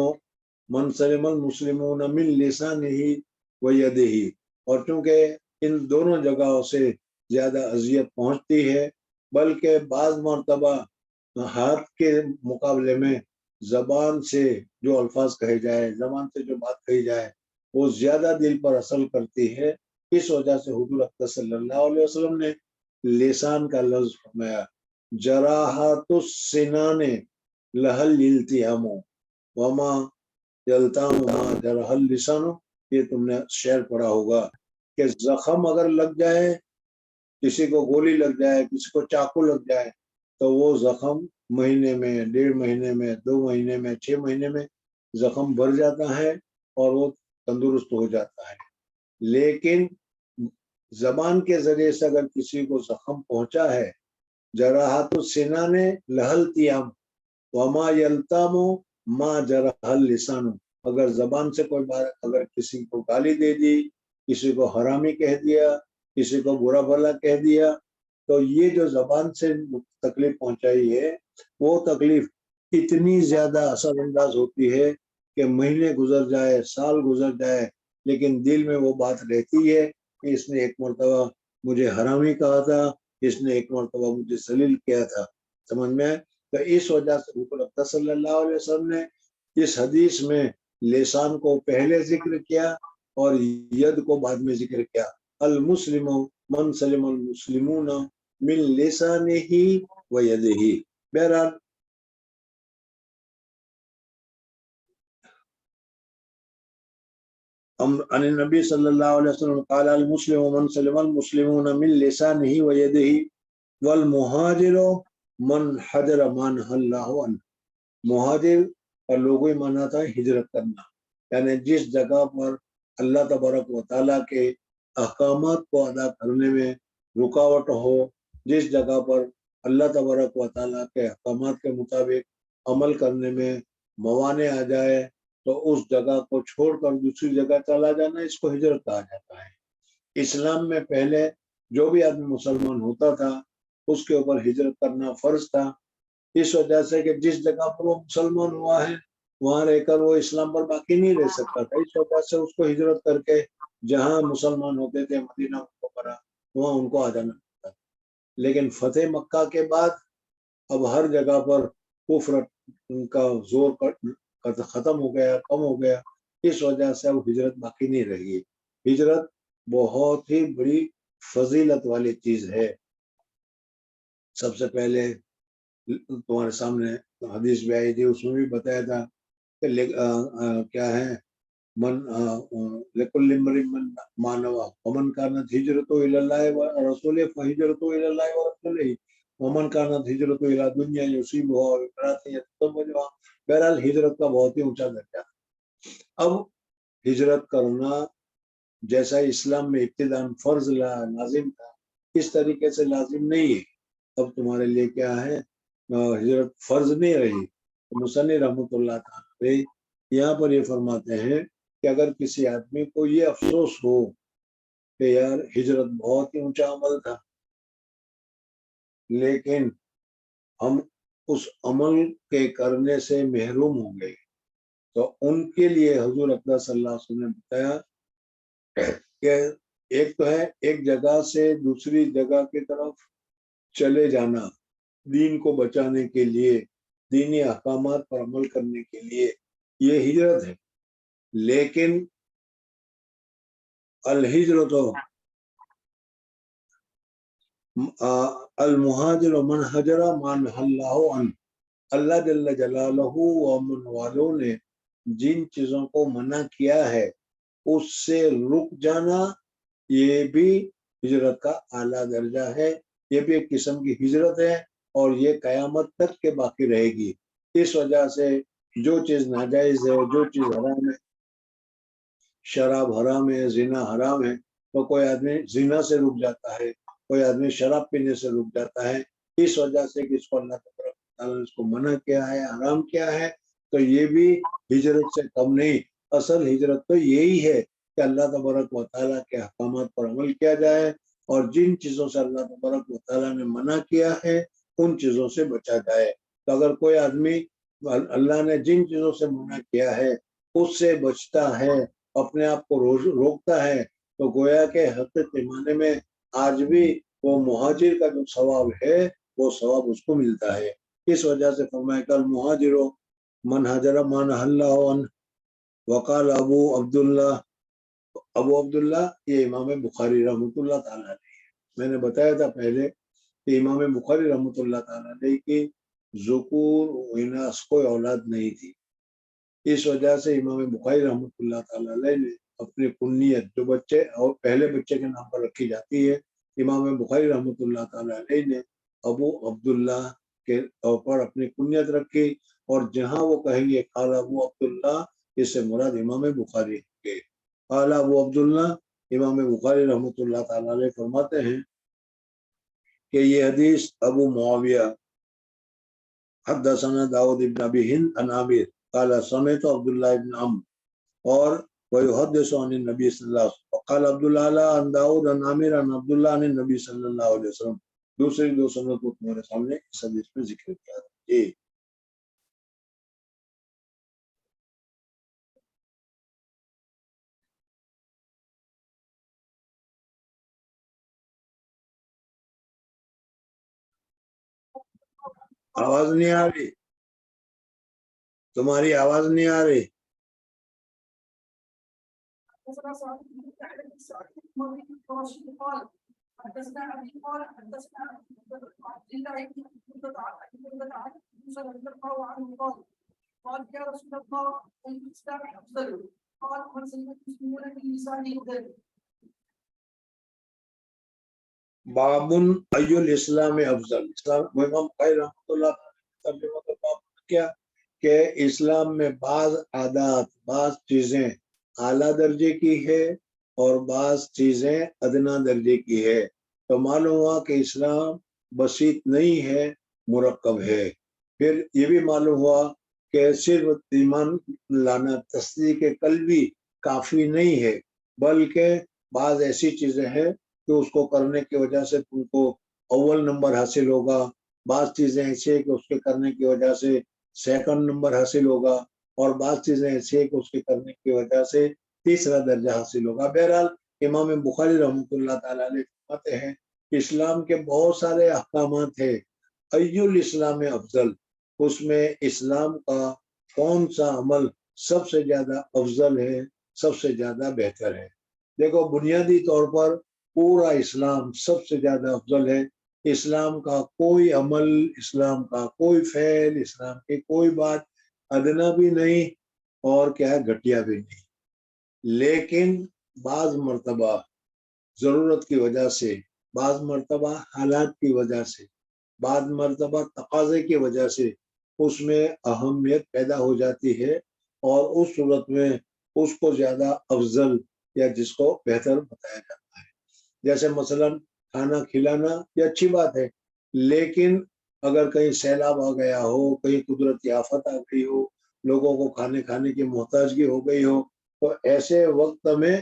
من سلم المسلمون من لسانہ و یدہ، اور چونکہ ان دونوں جگہوں سے زیادہ اذیت پہنچتی ہے، بلکہ بعض مرتبہ ہاتھ کے مقابلے میں زبان سے جو الفاظ کہے جائے، زبان سے جو بات کہی جائے، وہ زیادہ دل پر اثر کرتی ہے۔ اس وجہ سے حضور اکرم صلی اللہ علیہ وسلم نے لسان کا لفظ فرمایا، جراحات السنان لہل التیام وما یلتام ما جرح اللسان۔ یہ تم نے شعر پڑھا ہوگا کہ زخم اگر لگ جائے، کسی کو گولی لگ جائے، کسی کو چاقو لگ جائے، تو وہ زخم مہینے میں، 1.5 مہینے میں، 2 مہینے میں، 6 مہینے میں زخم بھر جاتا ہے اور وہ تندرست ہو جاتا ہے۔ لیکن زبان کے ذریعے سے اگر کسی کو زخم پہنچا ہے، جراحات السنان لہل التیام وما یلتام ما جرح اللسان، اگر زبان سے کوئی بات، اگر کسی کو گالی دے دی، کسی کو حرامی کہہ دیا، کسی کو برا بھلا کہہ دیا، تو یہ جو زبان سے تکلیف پہنچائی ہے، وہ تکلیف اتنی زیادہ اثر انداز ہوتی ہے کہ مہینے گزر جائے، سال گزر جائے، لیکن دل میں وہ بات رہتی ہے کہ اس نے ایک مرتبہ مجھے حرامی کہا تھا، اس نے ایک مرتبہ مجھے ذلیل کیا تھا، سمجھ میں آئے؟ تو اس وجہ سے حضور اقدس صلی اللہ علیہ وسلم نے اس حدیث میں لسان کو پہلے ذکر کیا اور ید کو بعد میں ذکر کیا۔ المسلم من سلم المسلمون من لسانہ و یدہ۔ بہرحال عن النبی صلی اللہ علیہ وسلم قال المسلم من سلم المسلمون من لسانہ و یدہ والمہاجر من حجر ما نہى اللہ عنہ۔ مہاجر کا لغوی معنی تھا ہجرت کرنا، یعنی جس جگہ پر اللہ تبارک و تعالیٰ کے احکامات کو ادا کرنے میں رکاوٹ ہو، جس جگہ پر اللہ تبارک و تعالیٰ کے احکامات کے مطابق عمل کرنے میں موانع آ جائے تو اس جگہ کو چھوڑ کر دوسری جگہ چلا جانا، اس کو ہجرت کہا جاتا ہے۔ اسلام میں پہلے جو بھی آدمی مسلمان ہوتا تھا اس کے اوپر ہجرت کرنا فرض تھا، اس وجہ سے کہ جس جگہ پر وہ مسلمان ہوا ہے وہاں رہ کر وہ اسلام پر باقی نہیں رہ سکتا تھا، اس وجہ سے اس کو ہجرت کر کے جہاں مسلمان ہوتے تھے مدینہ منورہ وہاں ان کو آ جانا پڑتا تھا۔ لیکن فتح مکہ کے بعد اب ہر جگہ پر کفر کا زور ختم ہو گیا، کم ہو گیا، اس وجہ سے اب ہجرت باقی نہیں رہی۔ ہجرت بہت ہی بڑی فضیلت والی چیز ہے۔ سب سے پہلے تمہارے سامنے حدیث بھی آئی تھی، اس میں بھی بتایا تھا کہ کیا ہے من لکل امرئ ما نوى ومن كانت هجرته الى الله ورسوله فهجرته الى الله ورسوله ومن كانت هجرته الى دنيا يصيبها او امرأة يتزوجها۔ بہرحال ہجرت کا بہت ہی اونچا درجہ ہے۔ اب ہجرت کرنا جیسا اسلام میں ابتداء فرض لازم تھا اس طریقے سے لازم نہیں ہے۔ اب تمہارے لیے کیا ہے، ہجرت فرض نہیں رہی۔ مصنف رحمۃ اللہ تعالی یہاں پر یہ فرماتے ہیں کہ اگر کسی آدمی کو یہ افسوس ہو کہ یار ہجرت بہت ہی اونچا عمل تھا لیکن ہم اس عمل کے کرنے سے محروم ہو گئے، تو ان کے لیے حضور اقدس صلی اللہ علیہ وسلم نے بتایا کہ ایک تو ہے ایک جگہ سے دوسری جگہ کی طرف چلے جانا دین کو بچانے کے لیے، دینی احکامات پر عمل کرنے کے لیے، یہ ہجرت ہے۔ لیکن الہجرت المہاجر من حجر ما نہى اللہ عنہ۔ اللہ جل جلالہ و امن والوں نے جن چیزوں کو منع کیا ہے اس سے رک جانا، یہ بھی ہجرت کا اعلیٰ درجہ ہے، یہ بھی ایک قسم کی ہجرت ہے اور یہ قیامت تک کے باقی رہے گی۔ اس وجہ سے جو چیز ناجائز ہے، جو چیز حرام ہے، شراب حرام ہے، زنا حرام ہے، تو کوئی آدمی زنا سے رک جاتا ہے، کوئی آدمی شراب پینے سے رک جاتا ہے، اس وجہ سے کہ اس کو اللہ تعالیٰ نے اس کو منع کیا ہے، حرام کیا ہے، تو یہ بھی ہجرت سے کم نہیں۔ اصل ہجرت تو یہی ہے کہ اللہ تبارک و تعالیٰ کے احکامات پر عمل کیا جائے اور جن چیزوں سے اللہ تبارک و تعالیٰ نے منع کیا ہے ان چیزوں سے بچا جائے۔ تو اگر کوئی آدمی اللہ نے جن چیزوں سے منع کیا ہے اس سے بچتا ہے، اپنے آپ کو روکتا ہے، تو گویا کہ حق پیمانے میں آج بھی وہ مہاجر کا جو ثواب ہے وہ ثواب اس کو ملتا ہے۔ اس وجہ سے فرمایا کہ المہاجر من حجر ما نہى اللہ عنہ۔ وقال ابو عبداللہ یہ امام بخاری رحمۃ اللہ تعالیٰ علیہ ہے۔ میں نے بتایا تھا پہلے کہ امام بخاری رحمۃ اللہ تعالیٰ علیہ کی ذکور و اناث کوئی اولاد نہیں تھی، اس وجہ سے امام بخاری رحمۃ اللہ تعالیٰ علیہ نے اپنی کنیت جو بچے اور پہلے بچے کے نام پر رکھی جاتی ہے، امام بخاری رحمۃ اللہ تعالیٰ علیہ نے ابو عبداللہ کے طور پر اپنی کنیت رکھی، اور جہاں وہ کہیں گے قال ابو عبداللہ، اس سے مراد امام بخاری کے قال ابو عبداللہ۔ امام بخاری رحمۃ اللہ تعالیٰ علیہ فرماتے ہیں کہ یہ حدیث ابو معاویہ حدثنا داؤد بن ابی ہند عن عامر قال سمعت عبداللہ بن عمرو اور ويحدث عن النبي صلی اللہ علیہ وسلم قال عبداللہ عن داؤد عن عامر عن عبداللہ عن النبی صلی اللہ علیہ وسلم۔ دوسری دو سند کو تمہارے سامنے اس حدیث میں ذکر کیا جی۔ آواز نہیں آ رہی، تمہاری آواز نہیں آ رہی. حدثنا سعد بن سعد بن سعد بن القرشي قال حدثنا ابي قال حدثنا عبد الله بن عن موسى رضي الله عنه قال يا رسول الله الاسلام افضل قال من سلم المسلمون بلسانه افضل. بابن ای الاسلام افضل. اسلام امام بخاری رحمۃ اللہ ترجمہ کا باب کیا کہ اسلام میں بعض عادات، بعض چیزیں اعلیٰ درجے کی ہے اور بعض چیزیں ادنا درجے کی ہے. تو معلوم ہوا کہ اسلام بسیط نہیں ہے، مرکب ہے. پھر یہ بھی معلوم ہوا کہ صرف ایمان لانا، تصدیق قلبی کافی نہیں ہے، بلکہ بعض ایسی چیزیں ہیں کہ اس کو کرنے کی وجہ سے تم کو اول نمبر حاصل ہوگا، بعض چیزیں ایسی ہیں کہ اس کے کرنے کی وجہ سے سیکنڈ نمبر حاصل ہوگا، اور بعض چیزیں ایسی ہیں کہ اس کے کرنے کی وجہ سے تیسرا درجہ حاصل ہوگا. بہرحال امام بخاری رحمۃ اللہ تعالیٰ علیہ فرماتے ہیں کہ اسلام کے بہت سارے احکامات ہیں. ای الاسلام افضل، اس میں اسلام کا کون سا عمل سب سے زیادہ افضل ہے، سب سے زیادہ بہتر ہے. دیکھو بنیادی طور پر پورا اسلام سب سے زیادہ افضل ہے. اسلام کا کوئی عمل، اسلام کا کوئی فعل، اسلام کی کوئی بات ادنا بھی نہیں اور کیا ہے گھٹیا بھی نہیں. لیکن بعض مرتبہ ضرورت کی وجہ سے، بعض مرتبہ حالات کی وجہ سے، بعض مرتبہ تقاضے کی وجہ سے اس میں اہمیت پیدا ہو جاتی ہے، اور اس صورت میں اس کو زیادہ افضل یا جس کو بہتر بتایا جاتا ہے. جیسے مثلا کھانا کھلانا یہ اچھی بات ہے، لیکن اگر کہیں سیلاب آ گیا ہو، کہیں قدرتی آفت آ گئی ہو، لوگوں کو کھانے کی محتاجگی ہو گئی ہو، تو ایسے وقت میں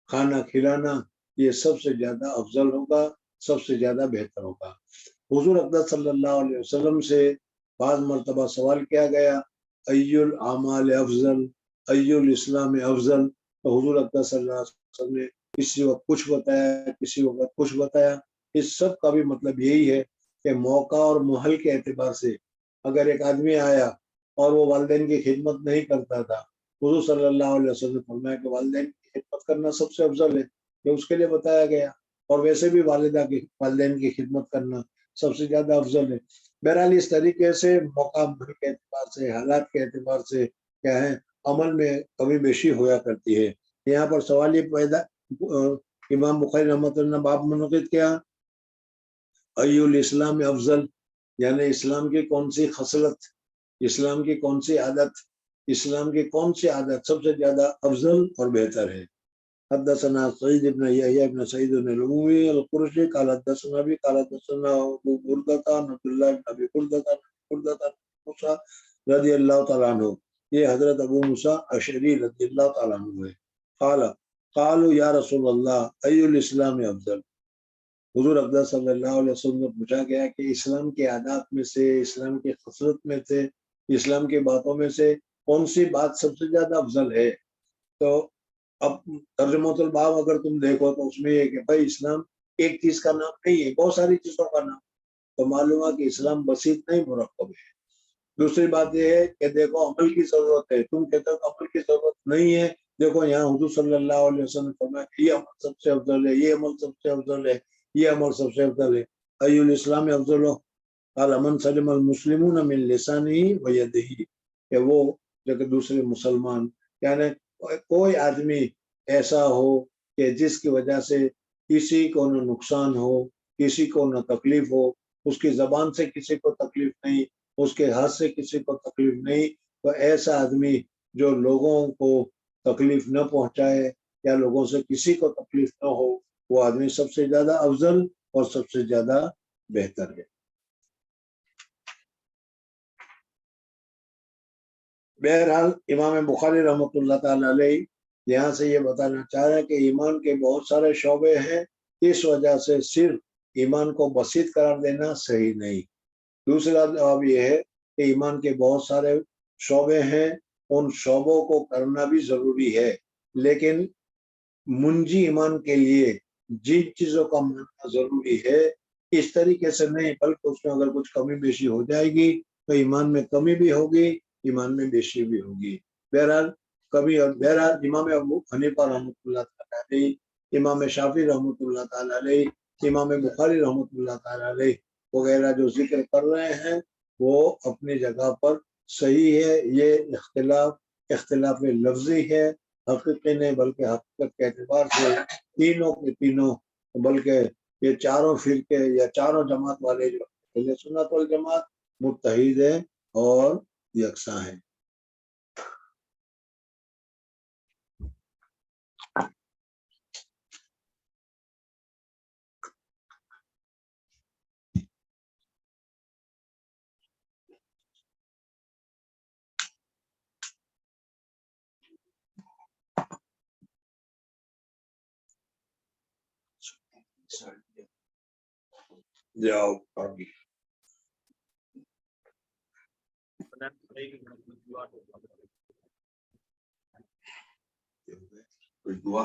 کھانا کھلانا یہ سب سے زیادہ افضل ہوگا، سب سے زیادہ بہتر ہوگا. حضور اقدس صلی اللہ علیہ وسلم سے بعض مرتبہ سوال کیا گیا ای الاعمال افضل، ای الاسلام افضل، تو حضور اقدس صلی اللہ علیہ وسلم نے کسی وقت کچھ بتایا، کسی وقت کچھ بتایا. اس سب کا بھی مطلب یہی ہے کہ موقع اور محل کے اعتبار سے اگر ایک آدمی آیا اور وہ والدین کی خدمت نہیں کرتا تھا، حضور صلی اللہ علیہ وسلم نے فرمایا کہ والدین کی خدمت کرنا سب سے افضل ہے، یہ اس کے لیے بتایا گیا. اور ویسے بھی والدین کی خدمت کرنا سب سے زیادہ افضل ہے. بہرحال اس طریقے سے موقع کے اعتبار سے، حالات کے اعتبار سے کیا ہے عمل میں کمی بیشی ہویا کرتی ہے. یہاں پر سوال یہ پیدا امام بخاری رحمۃ اللہ نے باب منعقد کیا ای الاسلام افضل، یعنی اسلام کی کون سی خصلت، اسلام کی کون سی عادت، اسلام کی کون سی عادت سب سے زیادہ افضل اور بہتر ہے. حدثنا سعید بن یحییٰ بن سعید العلوی القرشی قال حدثنا ابی قال حدثنا ابو بردۃ عن عبد اللہ بن ابی بردۃ عن موسیٰ رضی اللہ تعالیٰ عنہ، یہ حضرت ابو موسیٰ اشعری رضی اللہ تعالیٰ عنہ ہے. قالوا یا رسول اللہ ای الاسلام افضل، حضور اقدس صلی اللہ علیہ وسلم نے پوچھا گیا کہ اسلام کے عادات میں سے، اسلام کی خصلت میں سے، اسلام کی باتوں میں سے کون سی بات سب سے زیادہ افضل ہے. تو اب ترجمۃ الباب اگر تم دیکھو تو اس میں یہ کہ بھائی اسلام ایک چیز کا نام نہیں ہے، بہت ساری چیزوں کا نام. تو معلوم ہے کہ اسلام بسیط نہیں، مرکب ہے. دوسری بات یہ ہے کہ دیکھو عمل کی ضرورت ہے، تم کہتے ہو عمل کی ضرورت نہیں ہے. دیکھو یہاں حضور صلی اللہ علیہ وسلم نے فرمایا کہ یہ عمل سب سے افضل ہے، یہ عمل سب سے افضل ہے، یہ عمل سب سے افضل ہے. ای الاسلام افضل قال من سلم المسلمون من لسانه ویدہ، کہ وہ جو کہ دوسرے مسلمان، یعنی کوئی آدمی ایسا ہو کہ جس کی وجہ سے کسی کو نہ نقصان ہو، کسی کو نہ تکلیف ہو، اس کی زبان سے کسی کو تکلیف نہیں، اس کے ہاتھ سے کسی کو تکلیف نہیں، تو ایسا آدمی جو لوگوں کو تکلیف نہ پہنچائے یا لوگوں سے کسی کو تکلیف نہ ہو، وہ آدمی سب سے زیادہ افضل اور سب سے زیادہ بہتر ہے. بہرحال امام بخاری رحمۃ اللہ تعالی علیہ یہاں سے یہ بتانا چاہ رہے ہیں کہ ایمان کے بہت سارے شعبے ہیں، اس وجہ سے صرف ایمان کو بسیط قرار دینا صحیح نہیں. دوسرا جواب یہ ہے کہ ایمان کے بہت سارے شعبے ہیں، ان شعبوں کو کرنا بھی ضروری ہے، لیکن منجی ایمان کے لیے جن چیزوں کا ماننا ضروری ہے اس طریقے سے نہیں، بلکہ اس میں اگر کچھ کمی بیشی ہو جائے گی تو ایمان میں کمی بھی ہوگی، ایمان میں بیشی بھی ہوگی۔ بہرحال کبھی اور بہرحال امام ابو حنیفہ رحمۃ اللہ تعالیٰ علیہ، امام شافعی رحمۃ اللہ تعالیٰ علیہ، امام بخاری رحمۃ اللہ تعالیٰ علیہ وغیرہ جو ذکر کر رہے ہیں وہ اپنی جگہ پر صحیح ہے۔ یہ اختلاف لفظی ہے، حقیقی نہیں، بلکہ حقیقت کے اعتبار سے تینوں کے تینوں، بلکہ یہ چاروں فرقے یا چاروں جماعت والے جو اہل سنت والجماعت متحد ہیں اور یکساں ہیں۔ جاؤ آگے۔ کوئی دعا